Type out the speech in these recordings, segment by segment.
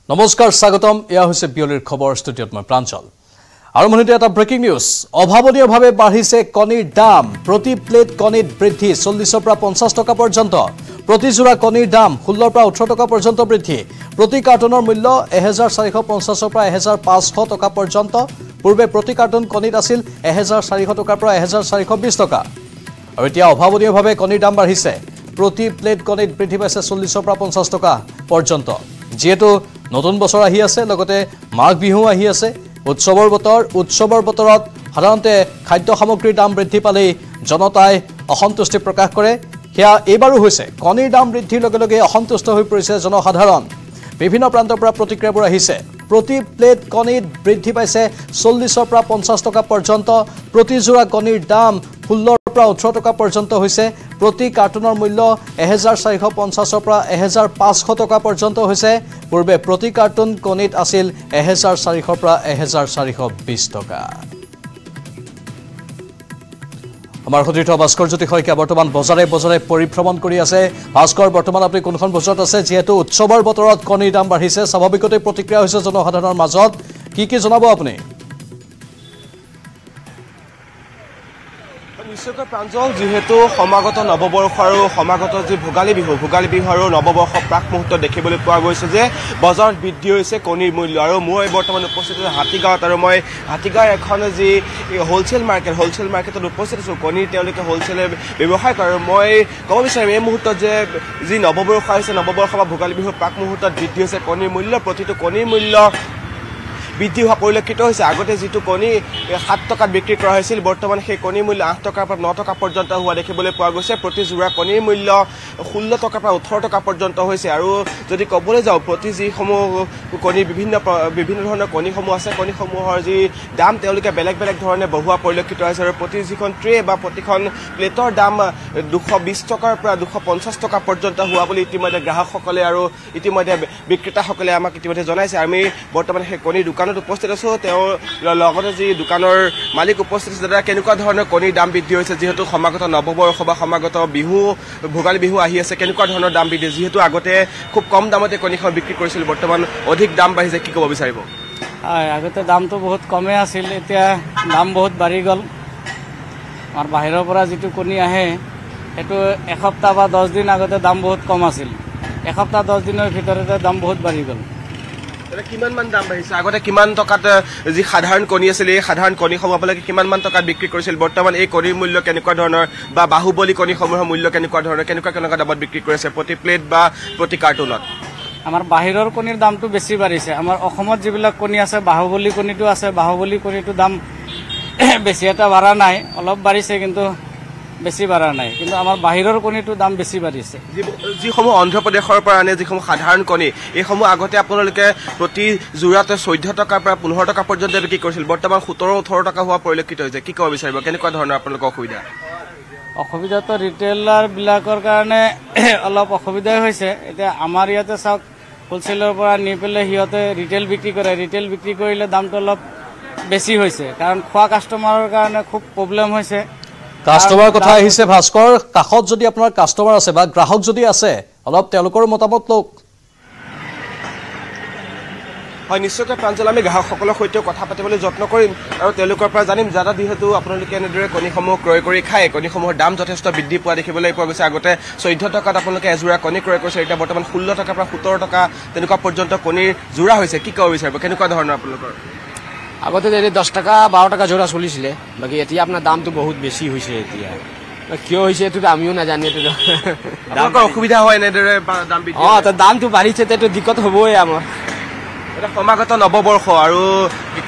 নমস্কাৰ স্বাগতম এয়া হৈছে বিয়লিৰ খবৰ ষ্টুডিঅত মই প্ৰাঞ্চল আৰম্ভণিতে এটা ব্ৰেকিং নিউজ অভাৱনীয়ভাৱে বাঢ়িছে কণীৰ দাম প্ৰতি প্লেট কণীত বৃদ্ধি 40 পৰা 50 টকা পৰ্যন্ত প্ৰতি জোৰা কণীৰ দাম 16 পৰা 18 টকা পৰ্যন্ত বৃদ্ধি প্ৰতি কাৰ্টনৰ মূল্য 1450 পৰা 1500 টকা পৰ্যন্ত পূৰ্বে প্ৰতি কাৰ্টন কণীত আছিল 1400 টকাৰ পৰা 1420 টকা আৰু এতিয়া অভাৱনীয়ভাৱে কণীৰ দাম বাঢ়িছে প্ৰতি প্লেট কণীত বৃদ্ধি পাইছে 40 পৰা 50 টকা পৰ্যন্ত যেটো নতুন বছৰ আহি আছে লগতে মাঘ বিহু আহি আছে উৎসৱৰ বতৰত সাধাৰণতে খাদ্য সামগ্ৰীৰ দাম বৃদ্ধি পালে জনতাই অসন্তুষ্টি প্ৰকাশ কৰে হেয়া এবাৰো হৈছে কণীৰ দাম বৃদ্ধিৰ লগে লগে অসন্তুষ্ট হৈ পৰিছে জনসাধাৰণ বিভিন্ন প্ৰান্তৰ পৰা প্ৰতিক্ৰিয়াবোৰ আহিছে প্ৰতি প্লেট কণীত বৃদ্ধি পাইছে 40 পৰা 50 টকা পৰ্যন্ত প্ৰতি জোৰা কণীৰ দাম 16 পৰা 18 টকা পৰ্যন্ত হৈছে প্ৰতি কাৰ্টনৰ মূল্য 1450 পৰা 1500 টকা পৰ্যন্ত হৈছে পূৰ্বে প্ৰতি কাৰ্টন কণীত আছিল 1400 পৰা 1420 টকা আমাৰ সতীৰ্থ ভাস্কৰ জ্যোতি শইকীয়া বৰ্তমান বজাৰে পৰিভ্ৰমণ কৰি আছে ভাস্কৰ বৰ্তমান আপুনি কোনখন বজাৰত আছে যেহেতু উৎসৱৰ বতৰত কণীৰ দাম বাঢ়িছে স্বাভাৱিকতে প্ৰতিক্ৰিয়া হৈছে জনসাধাৰণৰ মাজত কি জনাব আপুনি নিশ্চয়কৈ প্ৰাঞ্জল যেহেতু সমাগত নৱবৰ্ষ আৰু সমাগত যে ভোগালী বিহু আৰু নৱবৰ্ষ প্ৰাক মুহূৰ্তত দেখিবলৈ পোৱা গৈছে যে বজাৰত বৃদ্ধি হৈছে কণীৰ মূল্য আৰু মই বৰ্তমান উপস্থিত হাতীগাঁৱত আৰু মই হাতীগাঁৱৰ এখন যি হোলচেল মাৰ্কেটত উপস্থিত আছোঁ কণীৰ তেওঁলোকে হোলচেলে ব্যৱসায় কৰে আৰু মই ক'ব বিচাৰিম এই মুহূৰ্তত যে যি নৱবৰ্ষ আহিছে নৱবৰ্ষ বা ভোগালী বিহুৰ প্ৰাক মুহূৰ্তত বৃদ্ধি হৈছে কণীৰ মূল্য প্ৰতিটো কণীৰ মূল্য বৃদ্ধি হোৱা পৰিলক্ষিত হৈছে আগতে যিটো কণী 7 টকাত বিক্ৰী কৰা হৈছিল বৰ্তমান সেই কণীৰ মূল্য 8 টকাৰ পৰা 9 টকা পৰ্যন্ত হোৱা দেখিবলৈ পোৱা গৈছে প্ৰতি জোৰা কণীৰ মূল্য 16 টকাৰ পৰা 18 টকা পৰ্যন্ত হৈছে আৰু যদি ক'বলৈ যাওঁ প্ৰতি যিসমূহ কণী বিভিন্ন ধৰণৰ কণীসমূহ আছে কণীসমূহৰ যি দাম তেওঁলোকে বেলেগ ধৰণে বঢ়োৱা পৰিলক্ষিত হৈছে আৰু প্ৰতি যিখন ট্ৰে বা প্ৰতিখন প্লেটৰ দাম 220 টকাৰ পৰা 250 টকা পৰ্যন্ত হোৱা বুলি ইতিমধ্যে গ্ৰাহকসকলে আৰু ইতিমধ্যে বিক্ৰেতাসকলে আমাক ইতিমধ্যে জনাইছে আমি বৰ্তমান সেই কণীৰ দোকানত উপস্থিত আছো তেওঁ লগতে যি দোকানৰ মালিক উপস্থিত আছে দাদা কেনেকুৱা ধৰণৰ কণীৰ দাম বৃদ্ধি হৈছে যেহেতু সমাগত নৱবৰ্ষ বা সমাগত বিহু ভোগালী বিহু আহি আছে কেনেকুৱা ধৰণৰ দাম বৃদ্ধি যেহেতু আগতে খুব কম দামতে কণীখন বিক্ৰী কৰিছিল বৰ্তমান অধিক দাম বাঢ়িছে কি ক'ব বিচাৰিব আগতে দামটো বহুত কমে আছিল এতিয়া দাম বহুত বাঢ়ি গ'ল আমাৰ বাহিৰৰ পৰা যিটো কণী আহে সেইটো এসপ্তাহ বা 10 দিন আগতে দাম বহুত কম আছিল এসপ্তাহ 10 দিনৰ ভিতৰতে দাম বহুত বাঢ়ি গ'ল কিমান মান দাম বাঢ়িছে আগতে কিমান টকাত যি সাধাৰণ কণী আছিল এই সাধাৰণ কণীসমূহ আপোনালোকে কিমান মান টকাত বিক্ৰী কৰিছিল বৰ্তমান এই কণীৰ মূল্য কেনেকুৱা ধৰণৰ বা বাহুবলী কণীসমূহৰ মূল্য কেনেকুৱা ধৰণৰ কেনেকুৱা দামত বিক্ৰী কৰিছে প্ৰতি প্লেট বা প্ৰতি কাৰ্টুনত আমাৰ বাহিৰৰ কণীৰ দামটো বেছি বাঢ়িছে আমাৰ অসমত যিবিলাক কণী আছে বাহুবলী কণীটো আছে বাহুবলী কণীটো দাম বেছি এটা বাঢ়া নাই অলপ বাঢ়িছে কিন্তু বেছি বাঢ়া নাই কিন্তু আমাৰ বাহিৰৰ কণীটো দাম বেছি বাঢ়িছে যিসমূহ অন্ধ্ৰপ্ৰদেশৰ পৰা আনে যিসমূহ সাধাৰণ কণী এইসমূহ আগতে আপোনালোকে প্ৰতি জোৰাতে 14 টকাৰ পৰা 15 টকা পৰ্যন্ত বিক্ৰী কৰিছিল বৰ্তমান 17-18 টকা হোৱা পৰিলক্ষিত হৈছে কি ক'ব বিচাৰিব কেনেকুৱা ধৰণৰ আপোনালোকৰ অসুবিধাটো ৰিটেইলাৰ বিলাকৰ কাৰণে অলপ অসুবিধাই হৈছে এতিয়া আমাৰ ইয়াতে চাওক হোলচেলৰ পৰা নি পেলাই সিহঁতে ৰিটেইল বিক্ৰী কৰে ৰিটেইল বিক্ৰী কৰিলে দামটো অলপ বেছি হৈছে কাৰণ খোৱা কাষ্টমাৰৰ কাৰণে খুব প্ৰব্লেম হৈছে কাস্টমাৰ কথা আহিছে ভাস্কৰ কাখত যদি আপোনাৰ কাস্টমাৰ আছে বা গ্ৰাহক যদি আছে অলপ তেওঁলোকৰ মতামত লওক হয় নিশ্চয়কৈ প্ৰাঞ্জল আমি গ্ৰাহকসকলৰ সৈতে কথা পাতিবলৈ যত্ন কৰিম আৰু তেওঁলোকৰ পৰা জানিম যাতে যিহেতু আপোনালোকে এনেদৰে কণীসমূহ ক্ৰয় কৰি খায় কণীসমূহৰ দাম যথেষ্ট বৃদ্ধি পোৱা দেখিবলৈ পোৱা গৈছে আগতে 14 টকাত আপোনালোকে এজোৰা কণী ক্ৰয় কৰিছে এতিয়া বৰ্তমান 16 টকাৰ পৰা 17 টকা তেনেকুৱা পৰ্যন্ত কণীৰ জোৰা হৈছে কি ক'ব বিচাৰিব কেনেকুৱা ধৰণৰ আপোনালোকৰ আগতে 10 টাকা 12 টাকা জোড়া চলিছিলে বাকি এতিয়া আপোনাৰ দামটো বহুত বেছি হৈছে এতিয়া কিয় হৈছে এটো আমিও নাজানো এটো দামৰ অসুবিধা হয় এনেদৰে দাম বৃদ্ধি তো দামটো বাঢ়িছে তেটো দিক্কত হ'বই আমাৰ এটা সমাগত নৱবৰ্ষ আৰু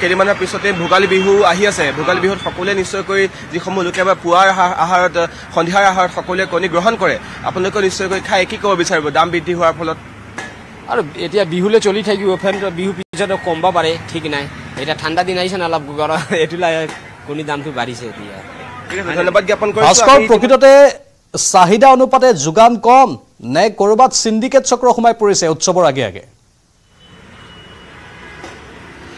কেইদিনমানৰ পিছতে ভোগালী বিহু আহি আছে ভোগালী বিহুত সকলোৱে নিশ্চয়কৈ যিসমূহ লোকে বা পুৱাৰ আহাৰত সন্ধিয়াৰ আহাৰত সকলোৱে কণী গ্ৰহণ কৰে আপোনালোকে নিশ্চয়কৈ খাই কি ক'ব বিচাৰিব দাম বৃদ্ধি হোৱাৰ ফলত আৰু এতিয়া বিহুলে চলি থাকিব ফেন বিহু পিছত কমবা পাৰে ঠিক নাই এটা ঠাণ্ডা দিন আহিছে না অলপ গৰম এটুলাই কণী দামটো বাঢ়িছে এতিয়া ধন্যবাদ জ্ঞাপন কৰিছো ভাস্কৰ প্ৰকৃততে চাহিদা অনুপাতে যোগান কম নে কৰবাত সিন্ডিকেট চক্ৰ সোমাই পৰিছে উৎসৱৰ আগে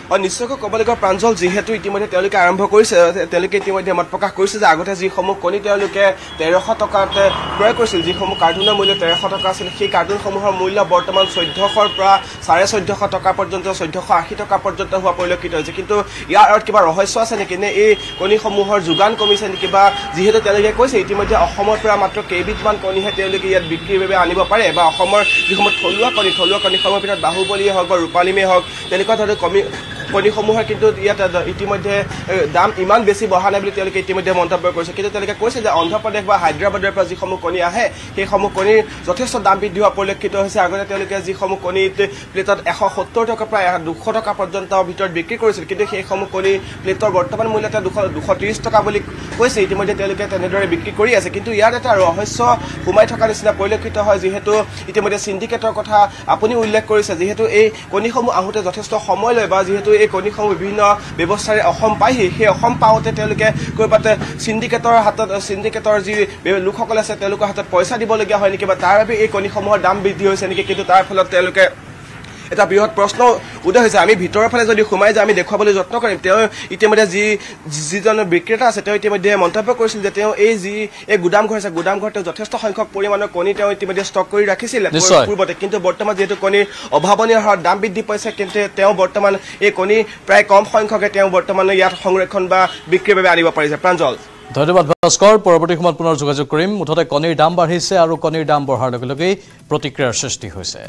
নিশ্চয়কৈ ক'ব লাগিব প্ৰাঞ্জল যিহেতু ইতিমধ্যে তেওঁলোকে আৰম্ভ কৰিছে তেওঁলোকে ইতিমধ্যে মত প্ৰকাশ কৰিছে যে আগতে যিসমূহ কণী তেওঁলোকে 1300 টকাত ক্ৰয় কৰিছিল যিসমূহ কাৰ্টুনৰ মূল্য 1300 টকা আছিল সেই কাৰ্টুনসমূহৰ মূল্য বৰ্তমান 1400ৰ পৰা 1450 টকা পৰ্যন্ত 1480 টকা পৰ্যন্ত হোৱা পৰিলক্ষিত হৈছে কিন্তু ইয়াৰ আৰু কিবা ৰহস্য আছে নেকি নে এই কণীসমূহৰ যোগান কমিছে নেকি বা যিহেতু তেওঁলোকে কৈছে ইতিমধ্যে অসমৰ পৰা মাত্ৰ কেইবিধমান কণীহে তেওঁলোকে ইয়াত বিক্ৰীৰ বাবে আনিব পাৰে বা অসমৰ যিসমূহ থলুৱা কণীসমূহৰ ভিতৰত বাহুবলীয়ে হওক বা ৰূপালীমে হওক তেনেকুৱা ধৰণৰ কণীসমূহৰ কিন্তু ইয়াত ইতিমধ্যে দাম ইমান বেছি বঢ়া নাই বুলি তেওঁলোকে ইতিমধ্যে মন্তব্য কৰিছে কিন্তু তেওঁলোকে কৈছে যে অন্ধ্ৰপ্ৰদেশ বা হায়দৰাবাদৰ পৰা যিসমূহ কণী আহে সেইসমূহ কণীৰ যথেষ্ট দাম বৃদ্ধি হোৱা পৰিলক্ষিত হৈছে আগতে তেওঁলোকে যিসমূহ কণীত প্লেটত 170 টকা প্ৰায় 200 টকা পৰ্যন্ত ভিতৰত বিক্ৰী কৰিছিল কিন্তু সেইসমূহ কণী প্লেটৰ বৰ্তমান মূল্য 230 টকা বুলি কৈছে ইতিমধ্যে তেওঁলোকে তেনেদৰে বিক্ৰী কৰি আছে কিন্তু ইয়াত এটা ৰহস্য সোমাই থকা নিচিনা পৰিলক্ষিত হয় যিহেতু ইতিমধ্যে সিন্ডিকেটৰ কথা আপুনি উল্লেখ কৰিছে যিহেতু এই কণীসমূহ আহোঁতে যথেষ্ট সময় লয় বা যিহেতু এই কণীসমূহ বিভিন্ন ব্যৱস্থাৰে অসম পায়হি সেই অসম পাওঁতে তেওঁলোকে ক'ৰবাত সিন্ডিকেটৰ যি লোকসকল আছে তেওঁলোকৰ হাতত পইচা দিবলগীয়া হয় নেকি বা তাৰ বাবে এই কণীসমূহৰ দাম বৃদ্ধি হৈছে নেকি কিন্তু তাৰ ফলত তেওঁলোকে এটা বৃহৎ প্ৰশ্ন উদয় হৈছে আমি ভিতৰৰ ফালে যদি সোমাই যাই আমি দেখুৱাবলৈ যত্ন কৰিম তেওঁ ইতিমধ্যে যিজন বিক্ৰেতা আছে তেওঁ ইতিমধ্যে মন্তব্য কৰিছিল যে তেওঁ এই গুদামঘৰ আছে গুদামঘৰ তেওঁ যথেষ্ট সংখ্যক পৰিমাণৰ কণী তেওঁ ইতিমধ্যে ষ্টক কৰি ৰাখিছিল পূৰ্বতে কিন্তু বৰ্তমান যিহেতু কণীৰ অভাৱনীয় হাৰত দাম বৃদ্ধি পাইছে কিন্তু তেওঁ বৰ্তমান এই কণী প্ৰায় কম সংখ্যকে তেওঁ বৰ্তমান ইয়াত সংৰক্ষণ বা বিক্ৰীৰ বাবে আনিব পাৰিছে প্ৰাঞ্জল ধন্যবাদ ভাস্কৰ পৰৱৰ্তী সময়ত পুনৰ যোগাযোগ কৰিম মুঠতে কণীৰ দাম বাঢ়িছে আৰু কণীৰ দাম বঢ়াৰ লগে লগে প্ৰতিক্ৰিয়াৰ সৃষ্টি হৈছে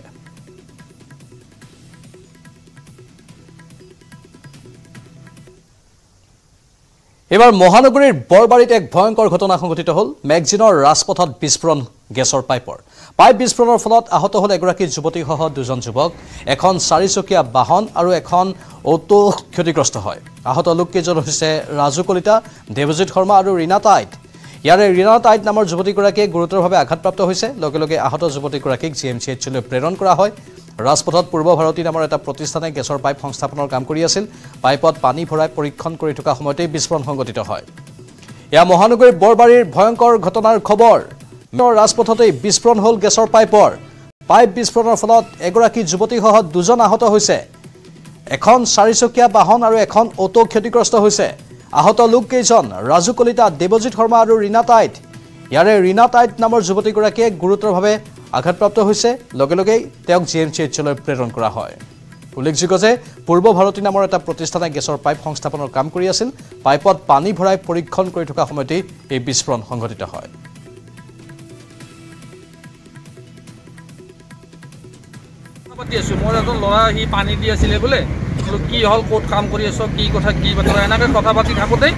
এবাৰ মহানগৰীৰ বৰবাৰীত এক ভয়ংকৰ ঘটনা সংঘটিত হ'ল মেগজিনৰ ৰাজপথত বিস্ফোৰণ গেছৰ পাইপ বিস্ফোৰণৰ ফলত আহত হ'ল এগৰাকী যুৱতীসহ দুজন যুৱক এখন 4চকীয়া বাহন আৰু এখন অটো ক্ষতিগ্ৰস্ত হয় আহত লোককেইজন হৈছে ৰাজু কলিতা দেৱজিৎ শৰ্মা আৰু ৰীনা টাইট ইয়াৰে ৰীনা টাইট নামৰ যুৱতীগৰাকীয়ে গুৰুতৰভাৱে আঘাতপ্ৰাপ্ত হৈছে লগে লগে আহত যুৱতীগৰাকীক GMCHলৈ প্ৰেৰণ কৰা হয় ৰাজপথত পূৰ্ব ভাৰতী নামৰ এটা প্ৰতিষ্ঠানে গেছৰ পাইপ সংস্থাপনৰ কাম কৰি আছিল পাইপত পানী ভৰাই পৰীক্ষণ কৰি থকা সময়তেই বিস্ফোৰণ সংঘটিত হয় এয়া মহানগৰীৰ বৰবাৰীৰ ভয়ংকৰ ঘটনাৰ খবৰ ৰাজপথতেই বিস্ফোৰণ হ'ল গেছৰ পাইপ বিস্ফোৰণৰ ফলত এগৰাকী যুৱতীসহ দুজন আহত হৈছে এখন 4চকীয়া বাহন আৰু এখন অটো ক্ষতিগ্ৰস্ত হৈছে আহত লোককেইজন ৰাজু কলিতা দেৱজিৎ শৰ্মা আৰু ৰীনা টাইট ইয়াৰে ৰীনা টাইট নামৰ যুৱতীগৰাকীয়ে গুৰুতৰভাৱে আঘাতপ্ৰাপ্ত হৈছে লগে লগেই তেওঁক GMCHলৈ প্ৰেৰণ কৰা হয় উল্লেখযোগ্য যে পূৰ্ব ভাৰতী নামৰ এটা প্ৰতিষ্ঠানে গেছৰ পাইপ সংস্থাপনৰ কাম কৰি আছিল পাইপত পানী ভৰাই পৰীক্ষণ কৰি থকা সময়তেই এই বিস্ফোৰণ সংঘটিত হয় মোৰ এজন ল'ৰা সি পানী দি আছিলে বোলে কি হ'ল ক'ত কাম কৰি আছ কি কথা কি বাতৰা এনেকৈ কথা পাতি থাকোঁতে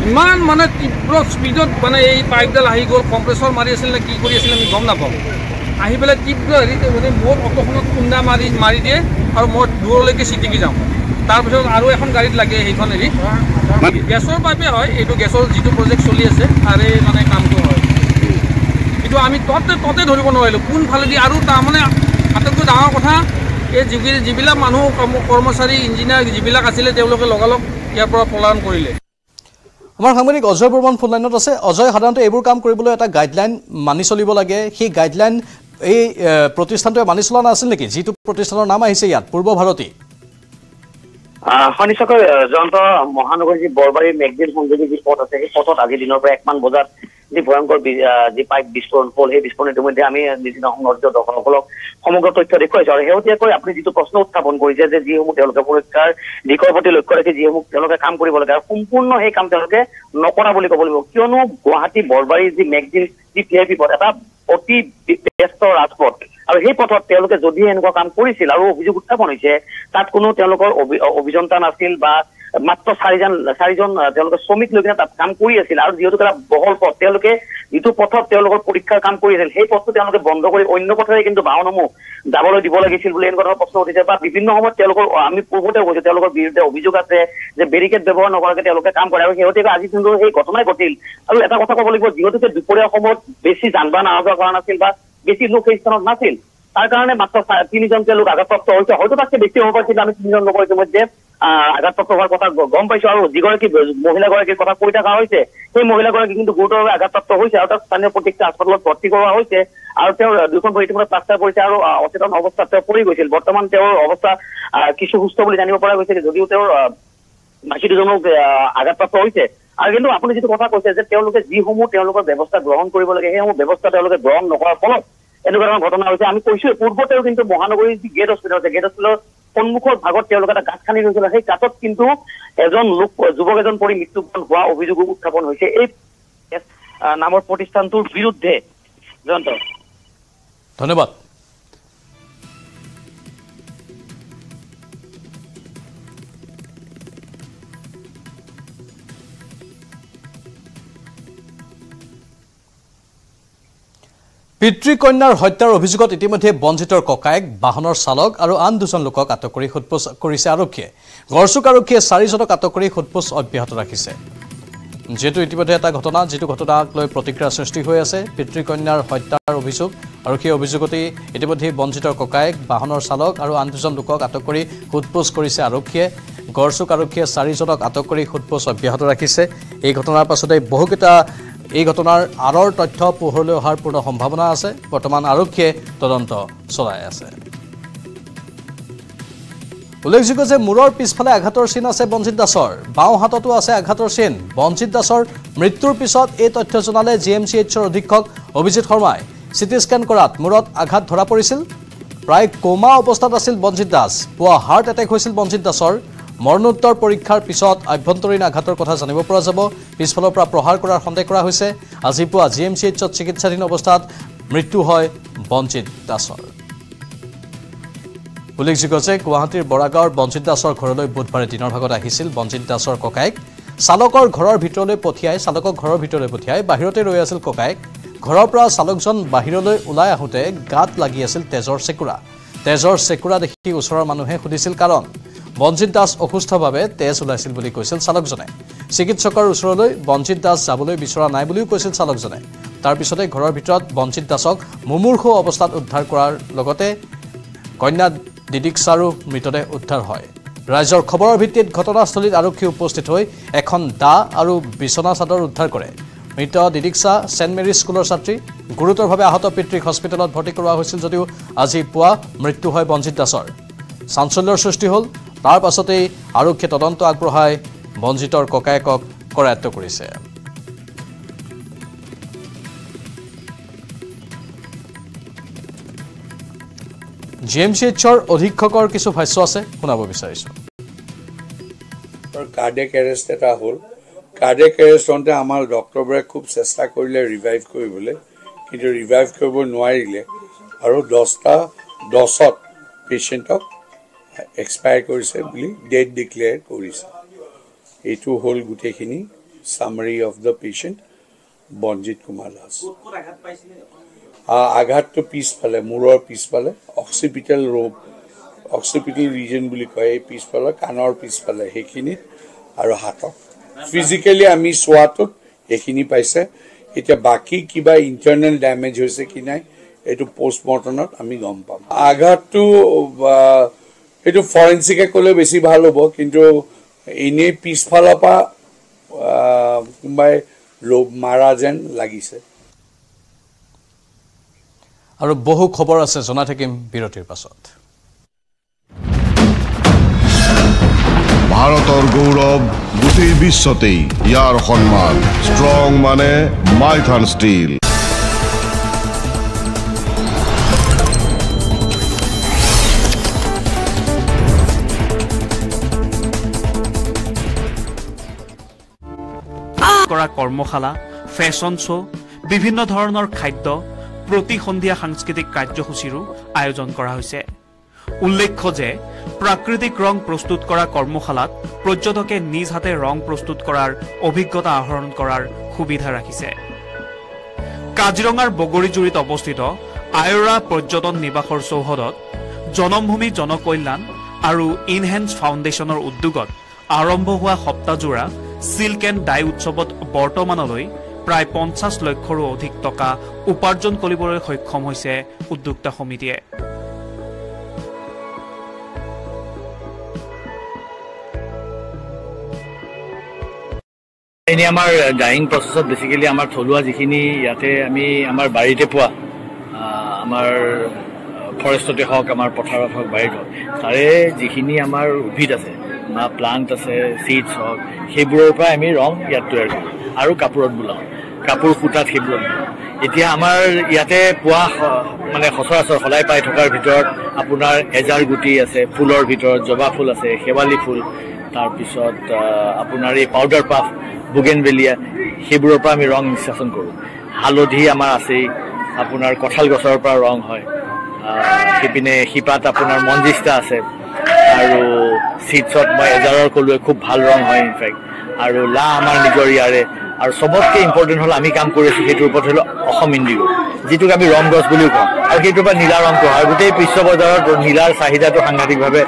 ইমান মানে তীব্ৰ স্পীডত মানে এই পাইপডাল আহি গ'ল কম্প্ৰেছৰ মাৰি আছিল নে কি কৰি আছিল আমি গম নাপাওঁ আহি পেলাই তীব্ৰ হেৰিতে মানে মোৰ অটোখনত খুন্দা মাৰি দিয়ে আৰু মই দূৰলৈকে চিটিকি যাওঁ তাৰপিছত আৰু এখন গাড়ীত লাগে সেইখন হেৰি গেছৰ পাইপে হয় এইটো গেছৰ যিটো প্ৰজেক্ট চলি আছে তাৰে মানে কামটো হয় কিন্তু আমি ততে ধৰিব নোৱাৰিলোঁ কোনফালেদি আৰু তাৰমানে আটাইতকৈ ডাঙৰ কথা এই যিবিলাক মানুহ কৰ্মচাৰী ইঞ্জিনিয়াৰ যিবিলাক আছিলে তেওঁলোকে লগালগ ইয়াৰ পৰা পলায়ন কৰিলে আমাৰ সাংবাদিক অজয় বৰ্মন ফোন লাইনত আছে অজয় সাধাৰণতে এইবোৰ কাম কৰিবলৈ এটা গাইডলাইন মানি চলিব লাগে সেই গাইডলাইন এই প্ৰতিষ্ঠানটোৱে মানি চলা নাছিল নেকি যিটো প্ৰতিষ্ঠানৰ নাম আহিছে ইয়াত পূৰ্ব ভাৰতী নিশ্চয়কৈ জয়ন্ত মহানগৰীৰ যি বৰবাৰী মেগজিন সংযোগী যি পথ আছে সেই পথত আজি দিনৰ পৰা 1 মান বজাত যি ভয়ংকৰ যি পাইপ বিস্ফোৰণ হ'ল সেই বিস্ফোৰণৰ ইতিমধ্যে আমি নিজিনা সংগঠিত দৰ্শকসকলক সমগ্ৰ তথ্য দেখুৱাইছো আৰু শেহতীয়াকৈ আপুনি যিটো প্ৰশ্ন উত্থাপন কৰিছে যে যিসমূহ তেওঁলোকে সুৰক্ষাৰ দিশৰ প্ৰতি লক্ষ্য ৰাখি যিসমূহ তেওঁলোকে কাম কৰিব লাগে আৰু সম্পূৰ্ণ সেই কাম তেওঁলোকে নকৰা বুলি ক'ব লাগিব কিয়নো গুৱাহাটী বৰবাৰীৰ যি মেগজিন যি VIP পথ এটা অতি ব্যস্ত ৰাজপথ আৰু সেই পথত তেওঁলোকে যদি এনেকুৱা কাম কৰিছিল আৰু অভিযোগ উত্থাপন হৈছে তাত কোনো তেওঁলোকৰ অভিযন্তা নাছিল বা মাত্ৰ 4জন তেওঁলোকে শ্ৰমিক লৈ কিনে তাত কাম কৰি আছিল আৰু যিহেতু এটা বহল পথ তেওঁলোকে যিটো পথত তেওঁলোকৰ পৰীক্ষাৰ কাম কৰি আছিল সেই পথটো তেওঁলোকে বন্ধ কৰি অন্য পথেৰে কিন্তু বাহনসমূহ যাবলৈ দিব লাগিছিল বুলি এনেকুৱা প্ৰশ্ন উঠিছে বা বিভিন্ন সময়ত তেওঁলোকৰ আমি পূৰ্বতে কৈছো তেওঁলোকৰ বিৰুদ্ধে অভিযোগ আছে যে বেৰিকেড ব্যৱহাৰ নকৰাকৈ তেওঁলোকে কাম কৰে আৰু শেহতীয়াকৈ আজি কিন্তু সেই ঘটনাই ঘটিল আৰু এটা কথা ক'ব লাগিব যিহেতুকে দুপৰীয়া সময়ত বেছি যান বাহন অহা যোৱা কৰা নাছিল বা বেছি লোক সেই স্থানত নাছিল তাৰ কাৰণে মাত্ৰ 3জন তেওঁলোক আঘাতপ্ৰাপ্ত হৈছে হয়তো তাতকৈ বেছি হ'ব পাৰিছিল আমি 3জন লোকৰ ইতিমধ্যে আঘাতপ্ৰাপ্ত হোৱাৰ কথা গম পাইছো আৰু যিগৰাকী মহিলাগৰাকীৰ কথা কৈ থকা হৈছে সেই মহিলাগৰাকী কিন্তু গুৰুতৰভাৱে আঘাতপ্ৰাপ্ত হৈছে আৰু তাক স্থানীয় প্ৰতিষ্ঠা হাস্পতালত ভৰ্তি কৰোৱা হৈছে আৰু তেওঁৰ দুখন ভৰি ইতিমধ্যে প্লাষ্টাৰ কৰিছে আৰু অচেতন অৱস্থাত তেওঁ পৰি গৈছিল বৰ্তমান তেওঁৰ অৱস্থা কিছু সুস্থ বুলি জানিব পৰা গৈছে যদিও তেওঁৰ বাকী দুজনক আঘাতপ্ৰাপ্ত হৈছে আৰু কিন্তু আপুনি যিটো কথা কৈছে যে তেওঁলোকে যিসমূহ তেওঁলোকৰ ব্যৱস্থা গ্ৰহণ কৰিব লাগে সেইসমূহ ব্যৱস্থা তেওঁলোকে গ্ৰহণ নকৰাৰ ফলত এনেকুৱা ধৰণৰ ঘটনা হৈছে আমি কৈছো পূৰ্বতেও কিন্তু মহানগৰীৰ যি গেট হস্পিটেল আছে গেট হস্পিটেলৰ সন্মুখৰ ভাগত তেওঁলোকে এটা গাঁত খান্দি গৈছিল সেই গাঁতত কিন্তু যুৱক এজন পৰি মৃত্যুবৰণ হোৱা অভিযোগো উত্থাপন হৈছে এই নামৰ প্ৰতিষ্ঠানটোৰ বিৰুদ্ধে জয়ন্ত ধন্যবাদ পিতৃ কন্যাৰ হত্যাৰ অভিযোগত ইতিমধ্যে বঞ্জিতৰ ককায়েক বাহনৰ চালক আৰু আন দুজন লোকক আটক কৰি সোধপোছ কৰিছে আৰক্ষীয়ে গড়চুক আৰক্ষীয়ে 4জনক আটক কৰি সোধপোছ অব্যাহত ৰাখিছে যেটো ইতিমধ্যে এটা ঘটনা যেটো ঘটনাক লৈ প্ৰতিক্ৰিয়া সৃষ্টি হৈ আছে পিতৃ কন্যাৰ হত্যাৰ অভিযোগ আৰু সেই অভিযোগতে ইতিমধ্যে বঞ্জিতৰ ককায়েক বাহনৰ চালক আৰু আন দুজন লোকক আটক কৰি সোধপোছ কৰিছে আৰক্ষীয়ে গড়চুক আৰক্ষীয়ে 4জনক আটক কৰি সোধপোছ অব্যাহত ৰাখিছে এই ঘটনাৰ পাছতে বহুকেইটা এই ঘটনাৰ আৰৰ তথ্য পোহৰলৈ অহাৰ পূৰ্ণ সম্ভাৱনা আছে বৰ্তমান আৰক্ষীয়ে তদন্ত চলাই আছে উল্লেখযোগ্য যে মূৰৰ পিছফালে আঘাতৰ চিন আছে বঞ্জিত দাসৰ বাওঁ হাততো আছে আঘাতৰ চিন বঞ্জিত দাসৰ মৃত্যুৰ পিছত এই তথ্য জনালে জিএমচিএইচৰ অধীক্ষক অভিজিত শৰ্মাই সিটি স্কেন কৰাত মূৰত আঘাত ধৰা পৰিছিল প্ৰায় কোমা অৱস্থাত আছিল বঞ্জিত দাস পুৱা হাৰ্ট এটেক হৈছিল বঞ্জিত দাসৰ মৰণোত্তৰ পৰীক্ষাৰ পিছত আভ্যন্তৰীণ আঘাতৰ কথা জানিব পৰা যাব পিছফালৰ পৰা প্ৰহাৰ কৰাৰ সন্দেহ কৰা হৈছে আজি পুৱা জিএমচিএইচত চিকিৎসাধীন অৱস্থাত মৃত্যু হয় বঞ্জিত দাসৰ উল্লেখযোগ্য যে গুৱাহাটীৰ বৰাগাঁৱৰ বঞ্জিত দাসৰ ঘৰলৈ বুধবাৰে দিনৰ ভাগত আহিছিল বঞ্জিত দাসৰ ককায়েক চালকৰ ঘৰৰ ভিতৰলৈ পঠিয়াই বাহিৰতে ৰৈ আছিল ককায়েক ঘৰৰ পৰা চালকজন বাহিৰলৈ ওলাই আহোঁতে গাত লাগি আছিল তেজৰ চেকুৰা দেখি ওচৰৰ মানুহে সুধিছিল কাৰণ বঞ্জিত দাস অসুস্থভাৱে তেজ ওলাইছিল বুলি কৈছিল চালকজনে চিকিৎসকৰ ওচৰলৈ বঞ্জিত দাস যাবলৈ বিচৰা নাই বুলিও কৈছিল চালকজনে তাৰ পিছতে ঘৰৰ ভিতৰত বঞ্জিত দাসক মুমূৰ্ষু অৱস্থাত উদ্ধাৰ কৰাৰ লগতে কন্যা দিদিক্সাৰো মৃতদেহ উদ্ধাৰ হয় ৰাইজৰ খবৰৰ ভিত্তিত ঘটনাস্থলীত আৰক্ষী উপস্থিত হৈ এখন দা আৰু বিছনা চাদৰ উদ্ধাৰ কৰে মৃত দিদিক্সা সেন্ট মেৰী স্কুলৰ ছাত্ৰী গুৰুতৰভাৱে আহত পিতৃক হস্পিটেলত ভৰ্তি কৰোৱা হৈছিল যদিও আজি পুৱা মৃত্যু হয় বঞ্জিত দাসৰ চাঞ্চল্যৰ সৃষ্টি হ'ল তাৰ পাছতেই আৰক্ষীয়ে তদন্ত আগবঢ়াই বঞ্জিতৰ ককায়েকক কৰায়ত্ব কৰিছে জিএমচিএইচৰ অধীক্ষকৰ কিছু ভাষ্য আছে শুনাব বিচাৰিছোঁ কাৰ্ডিয়াক এৰেষ্ট এটা হ'ল কাৰ্ডিয়াক এৰেষ্ট হওঁতে আমাৰ ডক্টৰবোৰে খুব চেষ্টা কৰিলে ৰিভাইভ কৰিবলৈ কিন্তু ৰিভাইভ কৰিব নোৱাৰিলে আৰু 10ত পেচেণ্টক এক্সপায়াৰ কৰিছে বুলি ডেড ডিক্লেয়াৰ কৰিছে এইটো হ'ল গোটেইখিনি summary of the patient Ranjit Kumar Das আঘাতটো পিছফালে মূৰৰ পিছফালে অক্সিপিটেল ৰিজন বুলি কয় এই পিছফালে কাণৰ পিছফালে সেইখিনিত আৰু হাতত ফিজিকেলি আমি চোৱাটোত এইখিনি পাইছে এতিয়া বাকী কিবা ইণ্টাৰনেল ডেমেজ হৈছে কি নাই এইটো পোষ্টমৰ্টমত আমি গম পাম আঘাতটো এইটো ফৰেনচিকে ক'লে বেছি ভাল হ'ব কিন্তু এনেই পিছফালৰ পৰা কোনোবাই মাৰা যেন লাগিছে আৰু বহু খবৰ আছে জনাই থাকিম বিৰতিৰ পাছত ভাৰতৰ গৌৰৱ গোটেই বিশ্বতেই ইয়াৰ সন্মান ষ্ট্ৰং মানে মাইথান ষ্টীল কৰা কৰ্মশালা ফেশ্বন শ্ব' বিভিন্ন ধৰণৰ খাদ্য প্ৰতি সন্ধিয়া সাংস্কৃতিক কাৰ্যসূচীৰো আয়োজন কৰা হৈছে উল্লেখ্য যে প্ৰাকৃতিক ৰং প্ৰস্তুত কৰা কৰ্মশালাত পৰ্যটকে নিজ হাতে ৰং প্ৰস্তুত কৰাৰ অভিজ্ঞতা আহৰণ কৰাৰ সুবিধা ৰাখিছে কাজিৰঙাৰ বগৰীজুৰিত অৱস্থিত আয়ৰা পৰ্যটন নিবাসৰ চৌহদত জনমভূমি জনকল্যাণ আৰু ইনহেন্স ফাউণ্ডেশ্যনৰ উদ্যোগত আৰম্ভ হোৱা সপ্তাহজোৰা সিল্ক এণ্ড ডাই উৎসৱত বৰ্তমানলৈ প্ৰায় 50 লক্ষৰো অধিক টকা উপাৰ্জন কৰিবলৈ সক্ষম হৈছে উদ্যোক্তা সমিতিয়ে এনে আমাৰ ডাইং প্ৰচেছত বেসিক্যালি আমাৰ থলুৱা যিখিনি ইয়াতে আমি আমাৰ বাৰীতে পোৱা আমাৰ ফৰেষ্টতে হওক আমাৰ পথাৰত হওক বাৰীত হওক তাৰে যিখিনি আমাৰ উদ্ভিদ আছে বা প্লান্ট আছে সিডছ হওক সেইবোৰৰ পৰা আমি ৰং ইয়াত তৈয়াৰ কৰোঁ আৰু কাপোৰত বোলাওঁ কাপোৰ সূতাত সেইবোৰত এতিয়া আমাৰ ইয়াতে পোৱা মানে সচৰাচৰ সলাই পাই থকাৰ ভিতৰত আপোনাৰ এজাৰ গুটি আছে ফুলৰ ভিতৰত জবা ফুল আছে শেৱালি ফুল তাৰপিছত আপোনাৰ এই পাউডাৰ পাফ বুগেনভেলিয়া সেইবোৰৰ পৰা আমি ৰং নিষ্কাশন কৰোঁ হালধি আমাৰ আছেই আপোনাৰ কঁঠাল গছৰ পৰা ৰং হয় সিপিনে শিপাত আপোনাৰ মঞ্জিষ্টা আছে আৰু সিডছত মই এজাৰৰ ক'লোৱে খুব ভাল ৰং হয় ইনফেক্ট আৰু লা আমাৰ নিজৰ ইয়াৰে আৰু সবতকে ইম্পৰ্টেণ্ট হ'ল আমি কাম কৰিছোঁ সেইটোৰ ওপৰত হ'ল অসম ইণ্ডিগো যিটোক আমি ৰং গছ বুলিও কওঁ আৰু সেইটোৰ পৰা নীলা ৰংটো হয় গোটেই বিশ্ব বজাৰত নীলাৰ চাহিদাটো সাংঘাতিকভাৱে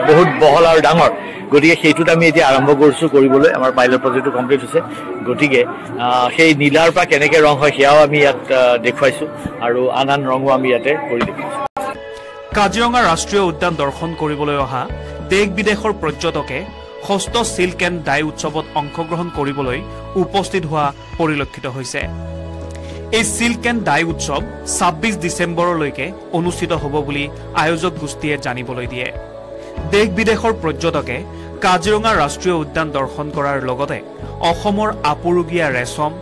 বহুত বহল আৰু ডাঙৰ গতিকে সেইটোত আমি এতিয়া আৰম্ভ কৰিছোঁ কৰিবলৈ আমাৰ পাইলট প্ৰজেক্টটো কমপ্লিট হৈছে গতিকে সেই নীলাৰ পৰা কেনেকৈ ৰং হয় সেয়াও আমি ইয়াত দেখুৱাইছোঁ আৰু আন আন ৰঙো আমি ইয়াতে কৰি দেখুৱাইছোঁ কাজিৰঙা ৰাষ্ট্ৰীয় উদ্যান দৰ্শন কৰিবলৈ অহা দেশ বিদেশৰ পৰ্যটকে ষষ্ঠ সিল্ক এণ্ড ডাই উৎসৱত অংশগ্ৰহণ কৰিবলৈ উপস্থিত হোৱা পৰিলক্ষিত হৈছে এই সিল্ক এণ্ড ডাই উৎসৱ ২৬ ডিচেম্বৰলৈকে অনুষ্ঠিত হ'ব বুলি আয়োজক গোষ্ঠীয়ে জানিবলৈ দিয়ে দেশ বিদেশৰ পৰ্যটকে কাজিৰঙা ৰাষ্ট্ৰীয় উদ্যান দৰ্শন কৰাৰ লগতে অসমৰ আপুৰুগীয়া ৰেচম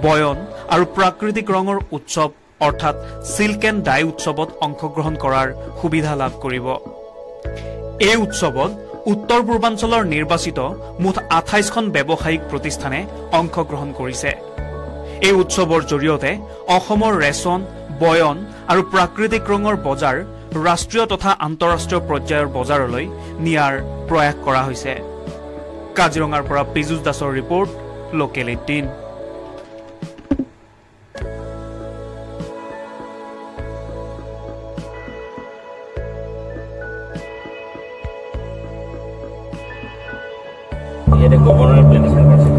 বয়ন আৰু প্ৰাকৃতিক ৰঙৰ উৎসৱ অৰ্থাৎ সিল্ক এণ্ড ডাই উৎসৱত অংশগ্ৰহণ কৰাৰ সুবিধা লাভ কৰিব এই উৎসৱত উত্তৰ পূৰ্বাঞ্চলৰ নিৰ্বাচিত মুঠ ২৮খন ব্যৱসায়িক প্ৰতিষ্ঠানে অংশগ্ৰহণ কৰিছে এই উৎসৱৰ জৰিয়তে অসমৰ ৰেচম বয়ন আৰু প্ৰাকৃতিক ৰঙৰ বজাৰ ৰাষ্ট্ৰীয় তথা আন্তঃৰাষ্ট্ৰীয় পৰ্যায়ৰ বজাৰলৈ নিয়াৰ প্ৰয়াস কৰা হৈছে কাজিৰঙাৰ পৰা পীযুষ দাসৰ ৰিপৰ্ট লোকেল 18 ইয়াতে গভৰ্ণৰ প্লেনেশ্যন আছে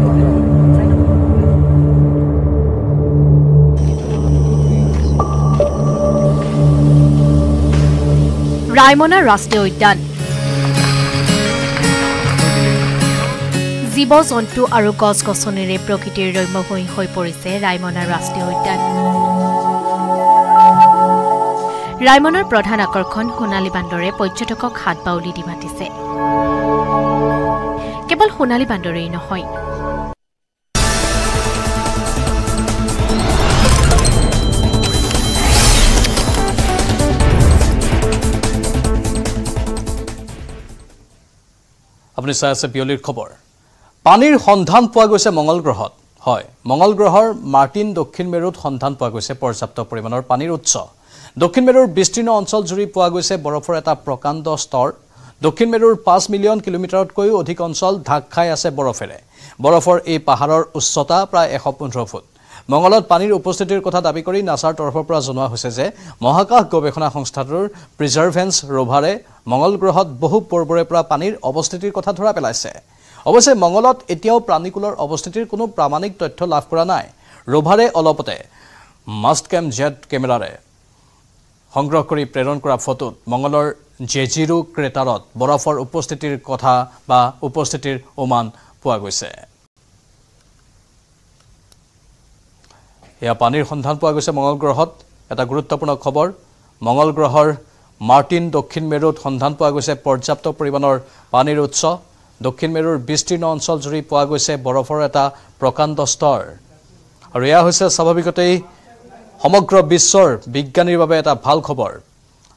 ৰাইমনা ৰাষ্ট্ৰীয় উদ্যান জীৱ জন্তু আৰু গছ গছনিৰে প্ৰকৃতিৰ ৰম্যভূমি হৈ পৰিছে ৰাইমনা ৰাষ্ট্ৰীয় উদ্যান ৰাইমনাৰ প্ৰধান আকৰ্ষণ সোণালী বান্দৰে পৰ্যটকক হাত বাউলি দি মাতিছে কেৱল সোণালী বান্দৰেই নহয় আপুনি চাই আছে পিয়লিৰ খবৰ পানীৰ সন্ধান পোৱা গৈছে মঙ্গল গ্ৰহত হয় মঙ্গল গ্ৰহৰ মাৰ্টিন দক্ষিণ মেৰুত সন্ধান পোৱা গৈছে পৰ্যাপ্ত পৰিমাণৰ পানীৰ উৎস দক্ষিণ মেৰুৰ বিস্তীৰ্ণ অঞ্চল জুৰি পোৱা গৈছে বৰফৰ এটা প্ৰকাণ্ড স্তৰ দক্ষিণ মেৰুৰ 5 মিলিয়ন কিলোমিটাৰতকৈও অধিক অঞ্চল ঢাক খাই আছে বৰফেৰে বৰফৰ এই পাহাৰৰ উচ্চতা প্ৰায় 115 ফুট মঙ্গলত পানীৰ উপস্থিতিৰ কথা দাবী কৰি নাছাৰ তৰফৰ পৰা জনোৱা হৈছে যে মহাকাশ গৱেষণা সংস্থাটোৰ প্ৰিজাৰ্ভেন্স ৰোভাৰে মঙ্গল গ্ৰহত বহু পূৰ্বৰে পৰা পানীৰ অৱস্থিতিৰ কথা ধৰা পেলাইছে অৱশ্যে মঙ্গলত এতিয়াও প্ৰাণীকুলৰ অৱস্থিতিৰ কোনো প্ৰামাণিক তথ্য লাভ কৰা নাই ৰোভাৰে অলপতে মাষ্টকেম জেট কেমেৰাৰে সংগ্ৰহ কৰি প্ৰেৰণ কৰা ফটোত মঙ্গলৰ জেজিৰো ক্ৰেটাৰত বৰফৰ উপস্থিতিৰ কথা বা উপস্থিতিৰ উমান পোৱা গৈছে এয়া পানীৰ সন্ধান পোৱা গৈছে মঙ্গল গ্ৰহত এটা গুৰুত্বপূৰ্ণ খবৰ মঙ্গল গ্ৰহৰ মাৰ্টিন দক্ষিণ মেৰুত সন্ধান পোৱা গৈছে পৰ্যাপ্ত পৰিমাণৰ পানীৰ উৎস দক্ষিণ মেৰুৰ বিস্তীৰ্ণ অঞ্চল জুৰি পোৱা গৈছে বৰফৰ এটা প্ৰকাণ্ড স্তৰ আৰু এয়া হৈছে স্বাভাৱিকতেই সমগ্ৰ বিশ্বৰ বিজ্ঞানীৰ বাবে এটা ভাল খবৰ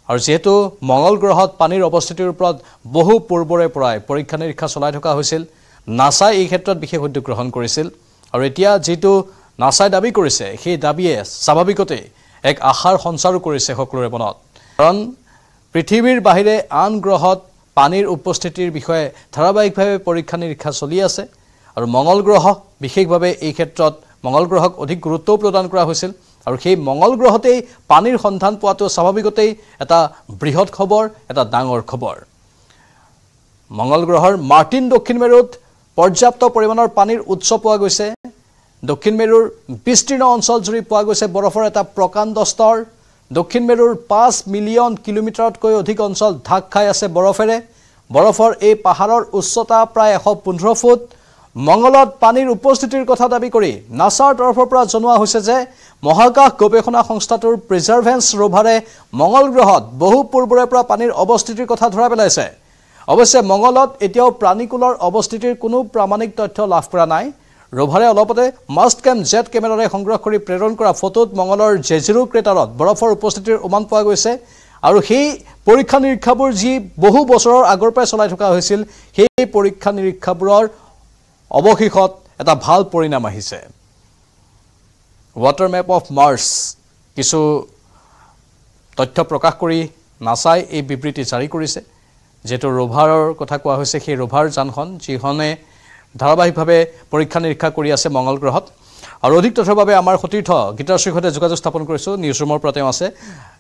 আৰু যেহেতু মঙ্গল গ্ৰহত পানীৰ অৱস্থিতিৰ ওপৰত বহু পূৰ্বৰে পৰাই পৰীক্ষা নিৰীক্ষা চলাই থকা হৈছিল নাছাই এই ক্ষেত্ৰত বিশেষ উদ্যোগ গ্ৰহণ কৰিছিল আৰু এতিয়া যেটো নাছাই দাবী কৰিছে সেই দাবীয়ে স্বাভাৱিকতেই এক আশাৰ সঞ্চাৰো কৰিছে সকলোৰে মনত কাৰণ পৃথিৱীৰ বাহিৰে আন গ্ৰহত পানীৰ উপস্থিতিৰ বিষয়ে ধাৰাবাহিকভাৱে পৰীক্ষা নিৰীক্ষা চলি আছে আৰু মঙ্গল গ্ৰহ বিশেষভাৱে এই ক্ষেত্ৰত মঙ্গল গ্ৰহক অধিক গুৰুত্ব প্ৰদান কৰা হৈছিল আৰু সেই মঙ্গল গ্ৰহতেই পানীৰ সন্ধান পোৱাটো স্বাভাৱিকতেই এটা বৃহৎ খবৰ এটা ডাঙৰ খবৰ মঙ্গল গ্ৰহৰ মাৰ্টিন দক্ষিণ মেৰুত পৰ্যাপ্ত পৰিমাণৰ পানীৰ উৎস পোৱা গৈছে দক্ষিণ মেৰুৰ বিস্তীৰ্ণ অঞ্চল জুৰি পোৱা গৈছে বৰফৰ এটা প্ৰকাণ্ড স্তৰ দক্ষিণ মেৰুৰ 5 মিলিয়ন কিলোমিটাৰতকৈ অধিক অঞ্চল ঢাক খাই আছে বৰফেৰে বৰফৰ এই পাহাৰৰ উচ্চতা প্ৰায় 115 ফুট মঙ্গলত পানীৰ উপস্থিতিৰ কথা দাবী কৰি নাছাৰ তৰফৰ পৰা জনোৱা হৈছে যে মহাকাশ গৱেষণা সংস্থাটোৰ প্ৰিজাৰ্ভেন্স ৰোভাৰে মঙ্গল গ্ৰহত বহু পূৰ্বৰে পৰা পানীৰ অৱস্থিতিৰ কথা ধৰা পেলাইছে অৱশ্যে মঙ্গলত এতিয়াও প্ৰাণীকুলৰ অৱস্থিতিৰ কোনো প্ৰামাণিক তথ্য লাভ কৰা নাই ৰোভাৰে অলপতে মাষ্টকেম জেট কেমেৰাৰে সংগ্ৰহ কৰি প্ৰেৰণ কৰা ফটোত মঙ্গলৰ জেজিৰো ক্ৰেটাৰত বৰফৰ উপস্থিতিৰ উমান পোৱা গৈছে আৰু সেই পৰীক্ষা নিৰীক্ষাবোৰ যি বহু বছৰৰ আগৰ পৰাই চলাই থকা হৈছিল সেই পৰীক্ষা নিৰীক্ষাবোৰৰ অৱশেষত এটা ভাল পৰিণাম আহিছে ৱাটাৰ মেপ অফ মাৰ্চ কিছু তথ্য প্ৰকাশ কৰি নাছাই এই বিবৃতি জাৰি কৰিছে যেটো ৰোভাৰৰ কথা কোৱা হৈছে সেই ৰোভাৰ যানখন যিখনে ধাৰাবাহিকভাৱে পৰীক্ষা নিৰীক্ষা কৰি আছে মঙ্গল গ্ৰহত আৰু অধিক তথ্যৰ বাবে আমাৰ সতীৰ্থ গীতাশ্ৰীৰ সৈতে যোগাযোগ স্থাপন কৰিছো নিউজ ৰুমৰ পৰা তেওঁ আছে